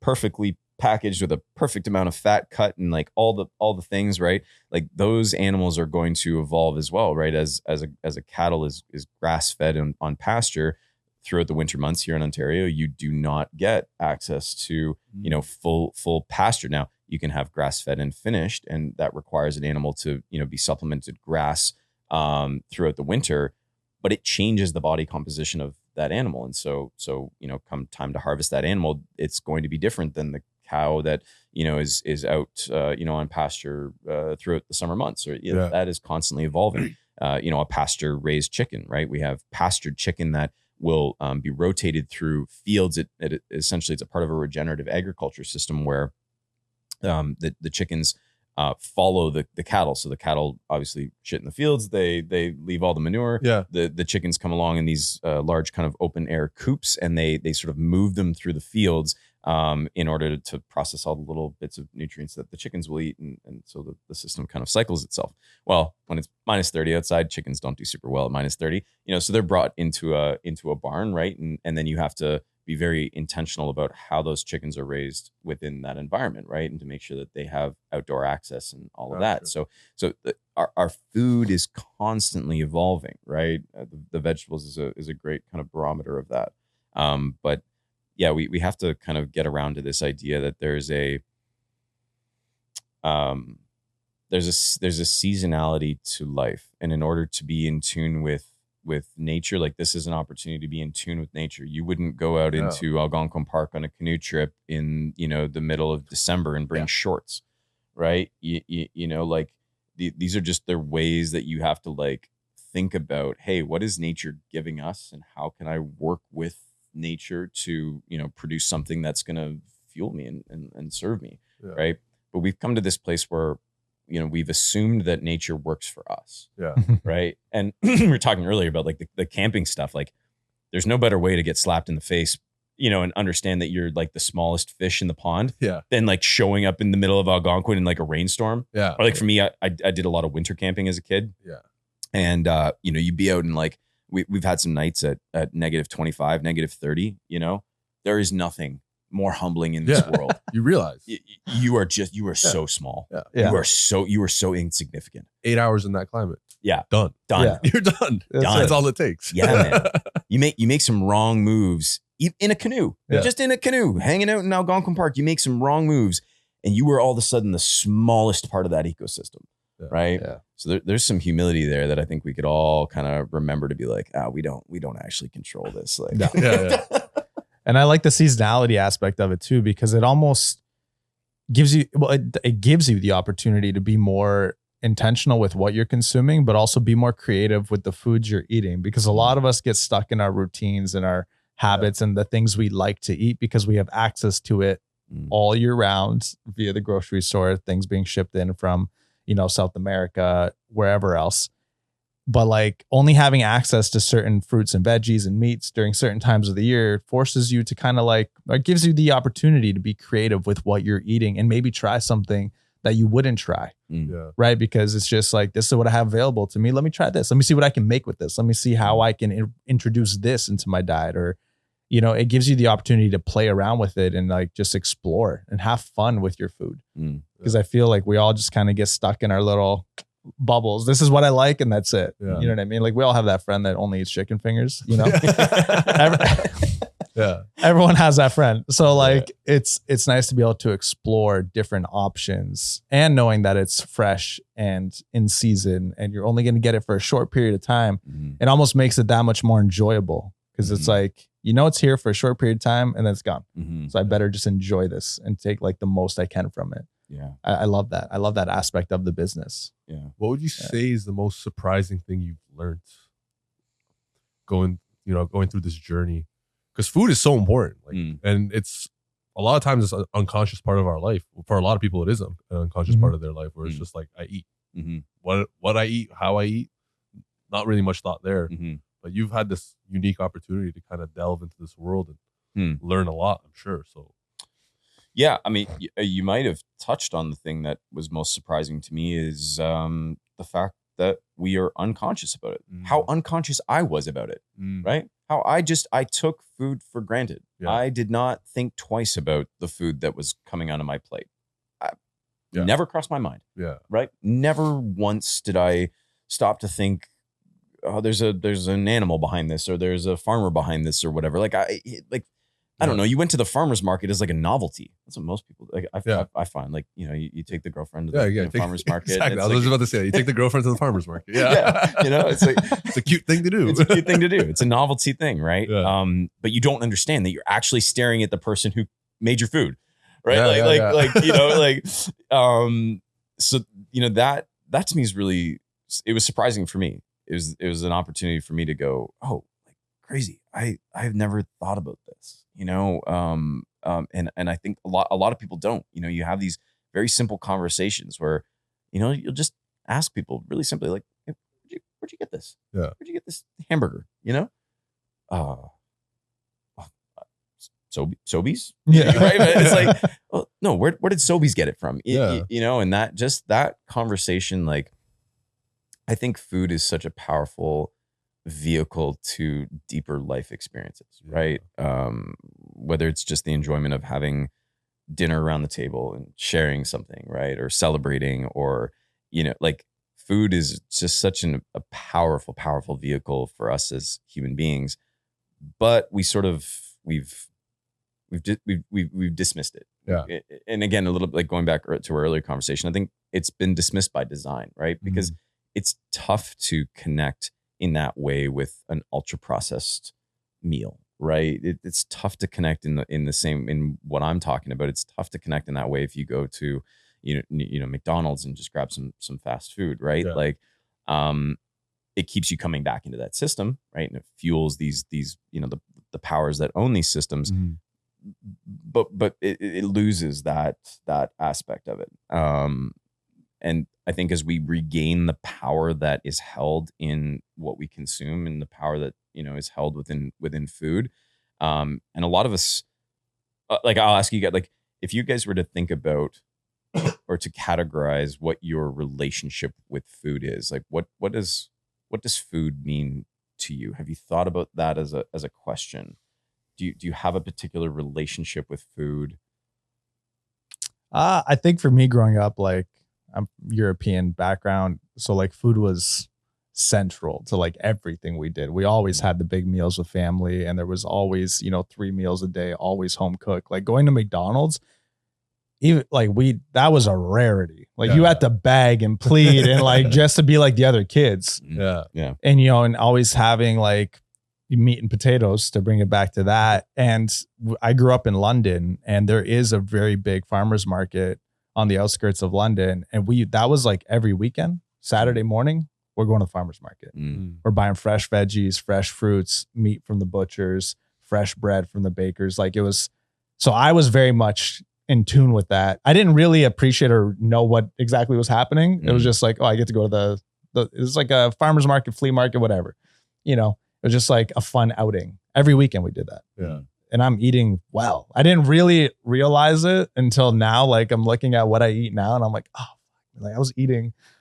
perfectly packaged with a perfect amount of fat cut and like all the things, right? Like those animals are going to evolve as well, right? As a cattle is grass fed on pasture throughout the winter months here in Ontario, you do not get access to, full pasture. Now you can have grass fed and finished, and that requires an animal to, be supplemented grass throughout the winter, but it changes the body composition of that animal. And so, come time to harvest that animal, it's going to be different than the cow that, is out, on pasture throughout the summer months, or that is constantly evolving. A pasture raised chicken, right? We have pastured chicken that will be rotated through fields. It essentially, it's a part of a regenerative agriculture system where the chickens follow the cattle. So the cattle obviously shit in the fields. They leave all the manure. Yeah. The chickens come along in these large kind of open air coops, and they sort of move them through the fields in order to process all the little bits of nutrients that the chickens will eat. And so the system kind of cycles itself. Well, when it's minus 30 outside, chickens don't do super well at minus 30, so they're brought into a barn, right? And then you have to be very intentional about how those chickens are raised within that environment, right? And to make sure that they have outdoor access and all of that. So our food is constantly evolving, right? The vegetables is a great kind of barometer of that. But yeah, we have to kind of get around to this idea that there's a seasonality to life, and in order to be in tune with nature, like this is an opportunity to be in tune with nature. You wouldn't go out into Algonquin Park on a canoe trip in the middle of December and bring shorts, right? These are just their ways that you have to like think about, hey, what is nature giving us, and how can I work with nature to produce something that's going to fuel me and serve me, right? But we've come to this place where we've assumed that nature works for us, right? And we were talking earlier about like the camping stuff. Like there's no better way to get slapped in the face, and understand that you're like the smallest fish in the pond, than like showing up in the middle of Algonquin in like a rainstorm. Or like for me, I did a lot of winter camping as a kid, and you'd be out and like we've had some nights at negative 25, negative 30. There is nothing more humbling in this world. You realize you are so small. You are so insignificant. 8 hours in that climate. Done. Yeah. You're done. That's all it takes. Man. You make some wrong moves in a canoe, just in a canoe, hanging out in Algonquin Park. You make some wrong moves, and you were all of a sudden the smallest part of that ecosystem. Right. So there's some humility there that I think we could all kind of remember to be like, we don't actually control this. Like, yeah. And I like the seasonality aspect of it too, because it almost gives you, it gives you the opportunity to be more intentional with what you're consuming, but also be more creative with the foods you're eating, because a lot of us get stuck in our routines and our habits and the things we like to eat because we have access to it all year round via the grocery store, things being shipped in from, South America, wherever else. But like only having access to certain fruits and veggies and meats during certain times of the year forces you to kind of like, or gives you the opportunity to be creative with what you're eating and maybe try something that you wouldn't try. Right. Because it's just like, this is what I have available to me. Let me try this. Let me see what I can make with this. Let me see how I can introduce this into my diet. Or, it gives you the opportunity to play around with it and like just explore and have fun with your food. Because I feel like we all just kind of get stuck in our little bubbles. This is what I like, and that's it. You know what I mean? Like we all have that friend that only eats chicken fingers, Everyone has that friend. So like it's nice to be able to explore different options and knowing that it's fresh and in season and you're only going to get it for a short period of time. It almost makes it that much more enjoyable because it's like, it's here for a short period of time and then it's gone. So I better just enjoy this and take like the most I can from it. Yeah. I love that. I love that aspect of the business. Yeah. What would you say is the most surprising thing you've learned going through this journey? Because food is so important. And it's a lot of times it's an unconscious part of our life. For a lot of people, it is an unconscious part of their life where it's just like, I eat. What I eat, how I eat, not really much thought there. But you've had this unique opportunity to kind of delve into this world and learn a lot, I'm sure. So yeah, I mean, you might have touched on the thing that was most surprising to me is the fact that we are unconscious about it. How unconscious I was about it, right? How I took food for granted. I did not think twice about the food that was coming onto my plate. Never crossed my mind. Right? Never once did I stop to think, oh, there's an animal behind this, or there's a farmer behind this, or whatever. I don't know. You went to the farmer's market as like a novelty. That's what most people like. I find like, you take the girlfriend to the farmer's market. Exactly. I was just about to say, you take the girlfriend to the farmer's market. It's like, it's a cute thing to do. It's a cute thing to do. It's a novelty thing. Right. But you don't understand that you're actually staring at the person who made your food. Right. So, that to me is really, it was surprising for me. It was an opportunity for me to go, oh, like crazy. I've never thought about this. And I think a lot of people don't. You have these very simple conversations where, you'll just ask people really simply, like, hey, where'd you get this? Where'd you get this hamburger? Sobeys? Right? It's like, oh, no, where did Sobeys get it from? And that conversation, like, I think food is such a powerful vehicle to deeper life experiences, right? Whether it's just the enjoyment of having dinner around the table and sharing something, right? Or celebrating, or, like food is just such a powerful, powerful vehicle for us as human beings. But we sort of, we've dismissed it. Yeah. And again, a little bit like going back to our earlier conversation, I think it's been dismissed by design, right? Because it's tough to connect in that way with an ultra processed meal, right? It's tough to connect in what I'm talking about. It's tough to connect in that way if you go to, McDonald's and just grab some fast food, right? Yeah. Like, it keeps you coming back into that system, right? And it fuels these, the powers that own these systems, but it loses that aspect of it. And I think as we regain the power that is held in what we consume and the power that, is held within food. And a lot of us, like, I'll ask you guys, like, if you guys were to think about or to categorize what your relationship with food is, like, what does food mean to you? Have you thought about that as a question? Do you have a particular relationship with food? I think for me growing up, like, I'm European background. So like food was central to like everything we did. We always had the big meals with family, and there was always, 3 meals a day, always home cooked. Like going to McDonald's, even like that was a rarity. Like you had to beg and plead and like just to be like the other kids. Yeah. Yeah. And, and always having like meat and potatoes, to bring it back to that. And I grew up in London, and there is a very big farmers market on the outskirts of London. And that was like every weekend, Saturday morning, we're going to the farmers market. We're buying fresh veggies, fresh fruits, meat from the butchers, fresh bread from the bakers. Like it was, so I was very much in tune with that. I didn't really appreciate or know what exactly was happening. It was just like, oh, I get to go to it was like a farmer's market, flea market, whatever. It was just like a fun outing. Every weekend we did that. Yeah. And I'm eating well. I didn't really realize it until now. Like I'm looking at what I eat now and I'm like, oh, like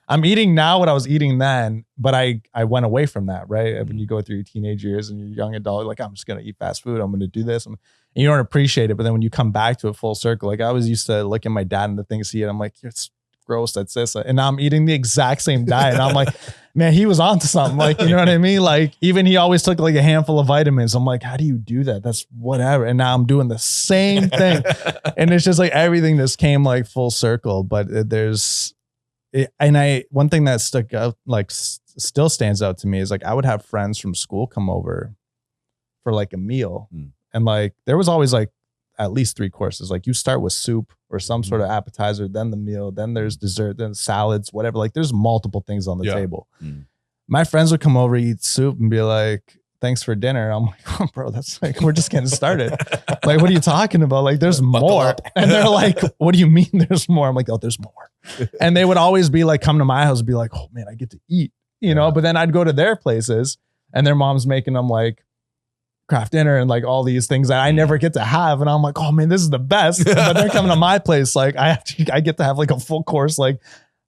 I'm eating now what I was eating then, but I went away from that, right? When you go through your teenage years and you're a young adult, like I'm just going to eat fast food. I'm going to do this. And you don't appreciate it. But then when you come back to a full circle, like I was used to look at my dad and the things he ate. I'm like, it's gross. That's this. And now I'm eating the exact same diet. And I'm like, man, he was onto something. Like, you know what I mean? Like even he always took like a handful of vitamins. I'm like, how do you do that? That's whatever. And now I'm doing the same thing. And it's just like everything just came like full circle. But one thing that stuck out, like still stands out to me, is like I would have friends from school come over for like a meal. And like there was always like at least 3 courses. Like you start with soup or some sort of appetizer, then the meal, then there's dessert, then salads, whatever. Like there's multiple things on the table. My friends would come over, eat soup, and be like, thanks for dinner. I'm like, oh, bro, that's like, we're just getting started. Like, what are you talking about? Like, there's more. And they're like, what do you mean there's more? I'm like, oh, there's more. And they would always be like, come to my house and be like, oh man, I get to eat, but then I'd go to their places and their mom's making them like craft dinner and like all these things that I never get to have. And I'm like, oh man, this is the best. But they're coming to my place. Like I get to have like a full course, like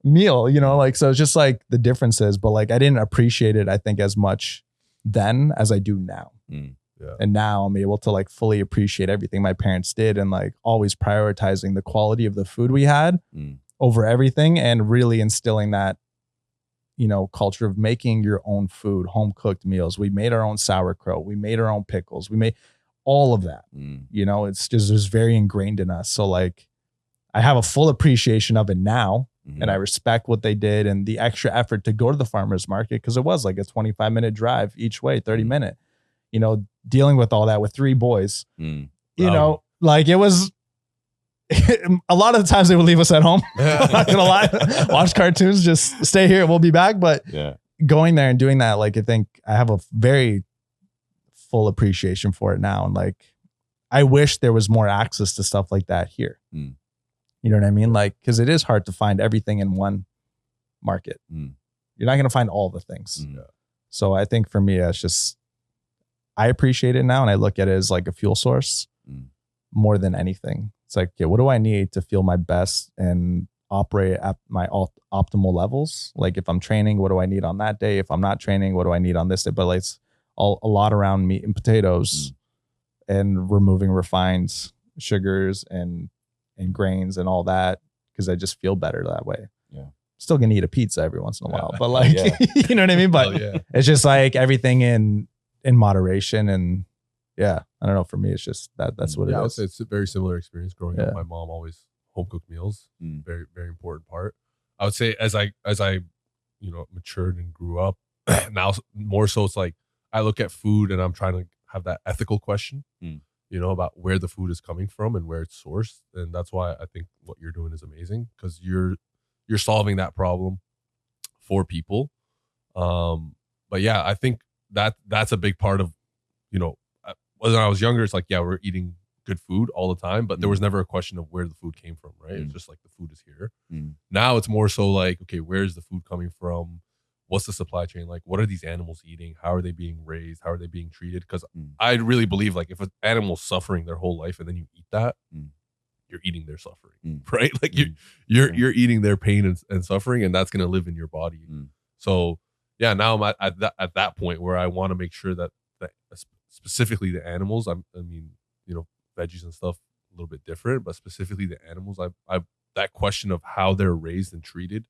meal, like, so it's just like the differences, but like, I didn't appreciate it, I think, as much then as I do now. And now I'm able to like fully appreciate everything my parents did, and like always prioritizing the quality of the food we had over everything, and really instilling that, culture of making your own food, home cooked meals. We made our own sauerkraut. We made our own pickles. We made all of that, it's just very ingrained in us. So like, I have a full appreciation of it now. And I respect what they did and the extra effort to go to the farmer's market, because it was like a 25-minute drive each way, 30-minute, dealing with all that with 3 boys, like it was a lot of the times they would leave us at home. I'm not gonna lie, watch cartoons, just stay here, we'll be back. But going there and doing that, like I think I have a very full appreciation for it now. And like, I wish there was more access to stuff like that here. You know what I mean? Like, because it is hard to find everything in one market. You're not going to find all the things. So I think for me, it's just, I appreciate it now. And I look at it as like a fuel source more than anything. It's like, okay, what do I need to feel my best and operate at my optimal levels? Like if I'm training, what do I need on that day? If I'm not training, what do I need on this day? But like, it's a lot around meat and potatoes and removing refined sugars and grains and all that, because I just feel better that way. Still gonna eat a pizza every once in a while, but like, you know what I mean? But it's just like everything in moderation. And I don't know, for me, it's just that's what it is. It's a very similar experience growing up. My mom always home cooked meals. Very, very important part. I would say as I matured and grew up, now more so it's like I look at food and I'm trying to have that ethical question. About where the food is coming from and where it's sourced. And that's why I think what you're doing is amazing, because you're solving that problem for people. But yeah, I think that's a big part of, when I was younger, it's like, we're eating good food all the time, but there was never a question of where the food came from, right? It's just like the food is here. Now it's more so like, okay, where's the food coming from? What's the supply chain like? What are these animals eating? How are they being raised? How are they being treated? Because I really believe like if an animal's suffering their whole life and then you eat that, you're eating their suffering, right? Like you're eating their pain and suffering, and that's gonna live in your body. So now I'm at that point where I want to make sure that specifically the animals, veggies and stuff a little bit different, but specifically the animals, I that question of how they're raised and treated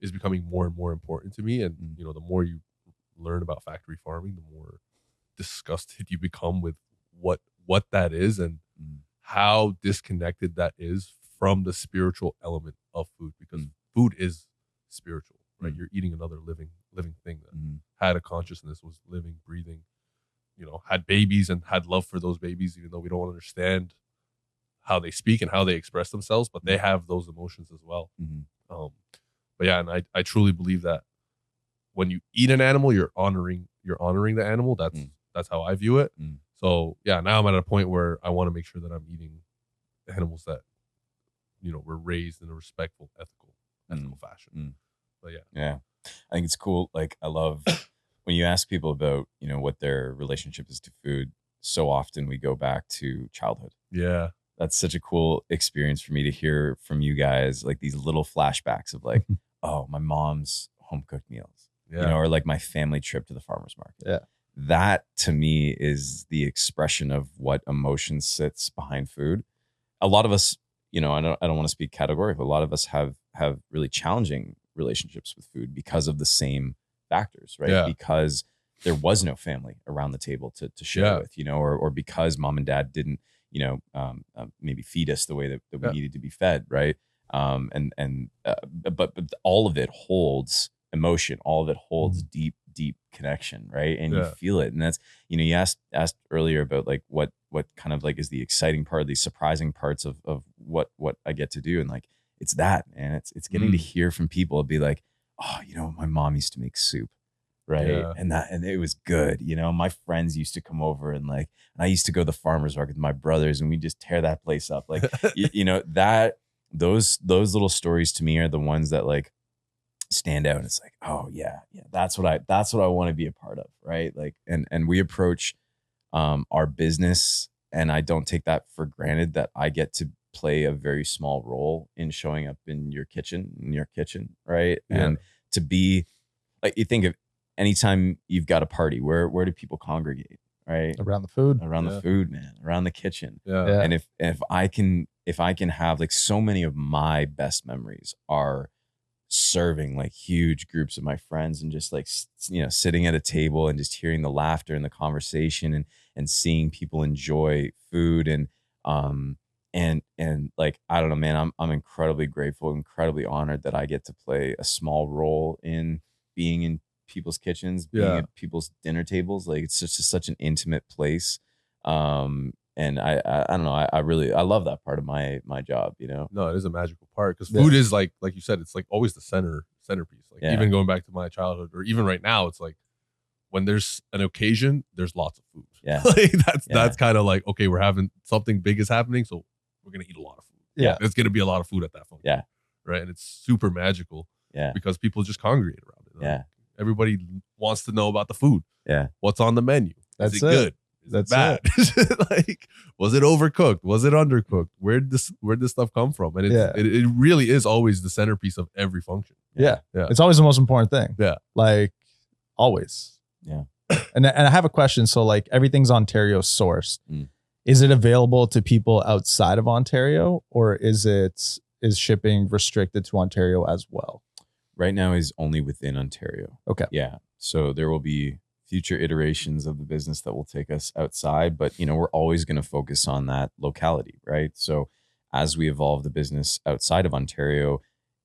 is becoming more and more important to me. And, the more you learn about factory farming, the more disgusted you become with what that is and how disconnected that is from the spiritual element of food, because food is spiritual, right? You're eating another living thing that had a consciousness, was living, breathing, you know, had babies and had love for those babies, even though we don't understand how they speak and how they express themselves, but they have those emotions as well. But yeah, and I truly believe that when you eat an animal, you're honoring the animal. That's how I view it. So yeah, now I'm at a point where I want to make sure that I'm eating animals that, you know, were raised in a respectful, ethical fashion. But yeah, I think it's cool. Like, I love when you ask people about, you know, what their relationship is to food. So often we go back to childhood. Yeah, that's such a cool experience for me to hear from you guys, like these little flashbacks of like, oh, my mom's home cooked meals, you know, or like my family trip to the farmer's market. Yeah. That to me is the expression of what emotion sits behind food. A lot of us, you know, I don't want to speak categorically, but a lot of us have really challenging relationships with food because of the same factors, right? Yeah. Because there was no family around the table to share with, you know, or because mom and dad didn't, you know, maybe feed us the way that we needed to be fed, right? But all of it holds emotion, all of it holds deep connection, right? And you feel it. And that's, you know, you asked earlier about like what kind of like is the exciting part, the surprising parts of what I get to do. And like, it's that, and it's getting to hear from people be like, oh, you know, my mom used to make soup, right? Yeah. And it was good. You know, my friends used to come over and like, and I used to go to the farmer's market with my brothers and we just tear that place up. Like, you know, that those little stories to me are the ones that like stand out. And it's like, oh yeah, that's what I want to be a part of. Right. Like, and we approach our business, and I don't take that for granted that I get to play a very small role in showing up in your kitchen, right? Yeah. And to be like, you think of anytime you've got a party, where do people congregate, right? Around the food, the food, man, around the kitchen. Yeah. And if I can have, like, so many of my best memories are serving like huge groups of my friends and just like, you know, sitting at a table and just hearing the laughter and the conversation and seeing people enjoy food and like, I don't know, man, I'm incredibly grateful, incredibly honored that I get to play a small role in being in people's kitchens, being at people's dinner tables. Like, it's just such an intimate place. And I don't know, I love that part of my job, you know? No, it is a magical part, because food is like you said, it's like always the centerpiece. Like, even going back to my childhood, or even right now, it's like when there's an occasion, there's lots of food. Yeah. Like, that's kind of like, okay, we're having something big is happening, so we're gonna eat a lot of food. Yeah. There's gonna be a lot of food at that function. Yeah. Right. And it's super magical. Yeah. Because people just congregate around it. Like, Yeah. everybody wants to know about the food. Yeah. What's on the menu? That's is it good? Is it bad? Like, was it overcooked? Was it undercooked? Where'd this stuff come from? And it really is always the centerpiece of every function. Yeah. It's always the most important thing. Yeah. Like, always. Yeah. And I have a question. So like, everything's Ontario sourced. Is it available to people outside of Ontario, or is shipping restricted to Ontario as well? Right now is only within Ontario. Okay. Yeah. So there will be future iterations of the business that will take us outside, but, you know, we're always going to focus on that locality, right? So as we evolve the business outside of Ontario,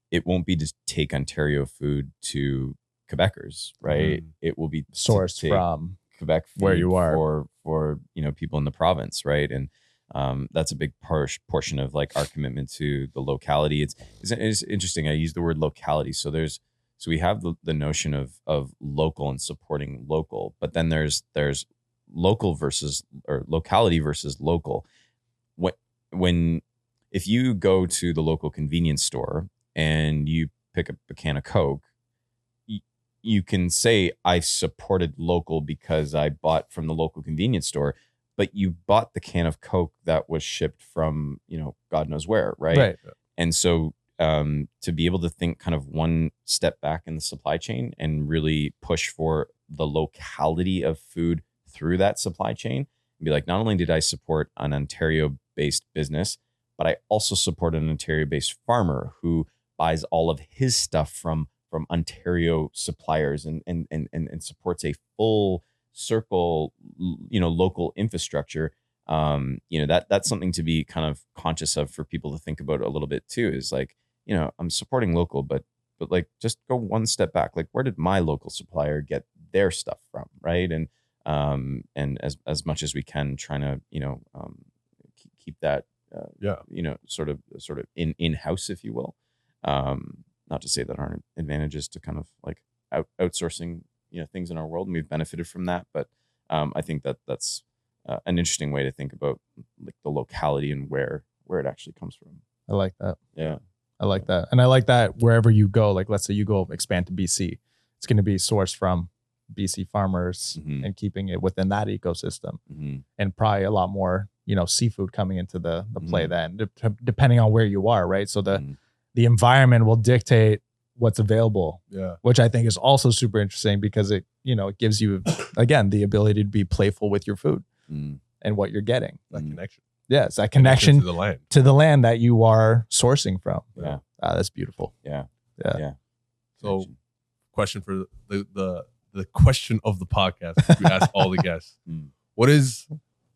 it won't be to take Ontario food to Quebecers, right? It will be sourced from Quebec, where you are, for you know, people in the province, right? And that's a big portion of like our commitment to the locality. It's interesting. I use the word locality. So we have the notion of local and supporting local, but then there's local versus, or locality versus local. If you go to the local convenience store and you pick up a can of Coke, you can say I supported local because I bought from the local convenience store, but you bought the can of Coke that was shipped from, you know, God knows where, right? And so to be able to think kind of one step back in the supply chain and really push for the locality of food through that supply chain, and be like, not only did I support an Ontario-based business, but I also support an Ontario-based farmer who buys all of his stuff from Ontario suppliers and supports a full circle, you know, local infrastructure. That's something to be kind of conscious of for people to think about a little bit too, is like, I'm supporting local, but like just go one step back. Like, where did my local supplier get their stuff from? Right. And as much as we can, trying to, keep that, sort of in-house, if you will. Not to say that aren't advantages to kind of like outsourcing, things in our world, and we've benefited from that. But I think that's an interesting way to think about like the locality and where it actually comes from. I like that. Yeah. I like that. And I like that wherever you go, like let's say you go expand to BC, it's going to be sourced from BC farmers and keeping it within that ecosystem, and probably a lot more, seafood coming into the play then, depending on where you are. Right. So the environment will dictate what's available, which I think is also super interesting because it gives you, again, the ability to be playful with your food and what you're getting. That connection. Yeah, it's that connection to the land that you are sourcing from. Yeah. That's beautiful. Yeah. So, question for the question of the podcast we ask all the guests. What is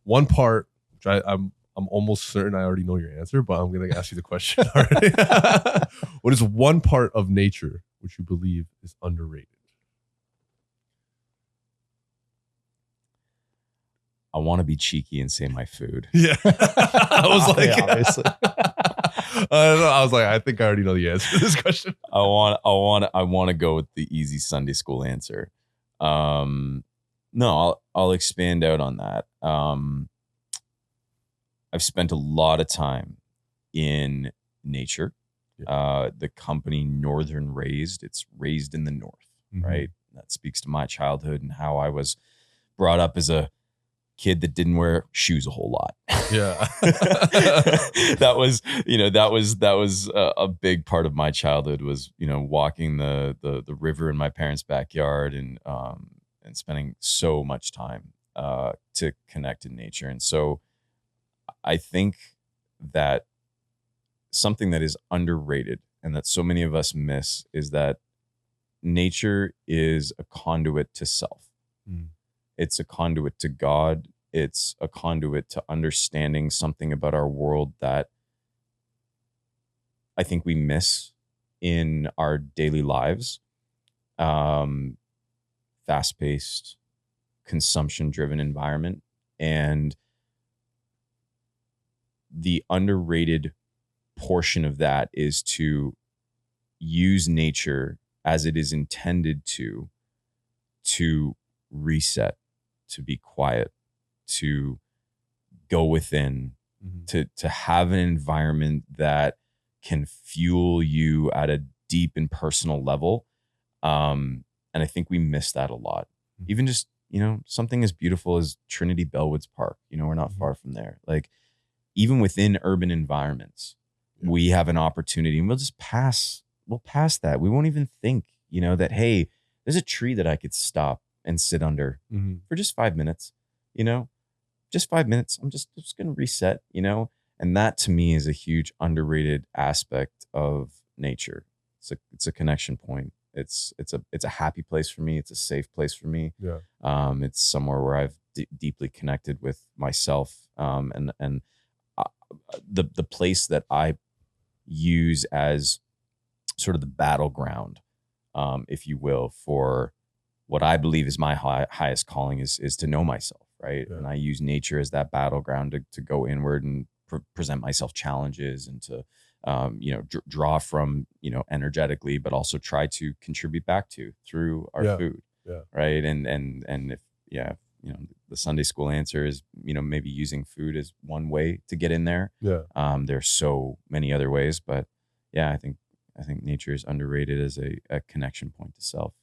one part, which I'm almost certain I already know your answer, but I'm going to ask you the question already. What is one part of nature which you believe is underrated? I want to be cheeky and say my food. Yeah. I was like, obviously. I was like, I think I already know the answer to this question. I want to go with the easy Sunday school answer. No, I'll expand out on that. I've spent a lot of time in nature. The company Northern Raised, it's raised in the North, right? That speaks to my childhood and how I was brought up as a kid that didn't wear shoes a whole lot. Yeah. that was a big part of my childhood was, walking the river in my parents' backyard and spending so much time to connect in nature. And so I think that something that is underrated and that so many of us miss is that nature is a conduit to self. It's a conduit to God. It's a conduit to understanding something about our world that I think we miss in our daily lives. Fast-paced, consumption-driven environment. And the underrated portion of that is to use nature as it is intended to reset, to be quiet, to go within, to have an environment that can fuel you at a deep and personal level. And I think we miss that a lot. Even just, something as beautiful as Trinity Bellwoods Park, we're not far from there. Like even within urban environments, we have an opportunity and we'll pass that. We won't even think, that, hey, there's a tree that I could stop and sit under for just 5 minutes, just 5 minutes. I'm just going to reset, and that to me is a huge underrated aspect of nature. It's a connection point. It's a happy place for me. It's a safe place for me. Yeah. It's somewhere where I've deeply connected with myself. And the place that I use as sort of the battleground, if you will, for what I believe is my highest calling is to know myself, right? Yeah. And I use nature as that battleground to go inward and present myself challenges and to, draw from, energetically, but also try to contribute back to through our food, right? And if the Sunday school answer is, maybe using food as one way to get in there. Yeah. There's so many other ways, but yeah, I think nature is underrated as a connection point to self.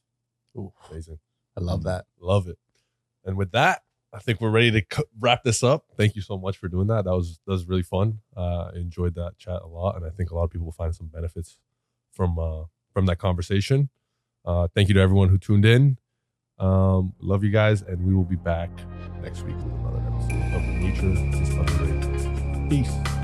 Ooh, amazing. I love that. Love it. And with that, I think we're ready to wrap this up. Thank you so much for doing that. That was really fun. I enjoyed that chat a lot, and I think a lot of people will find some benefits from that conversation. Thank you to everyone who tuned in. Love you guys, and we will be back next week with another episode of Nature is Underrated. Peace.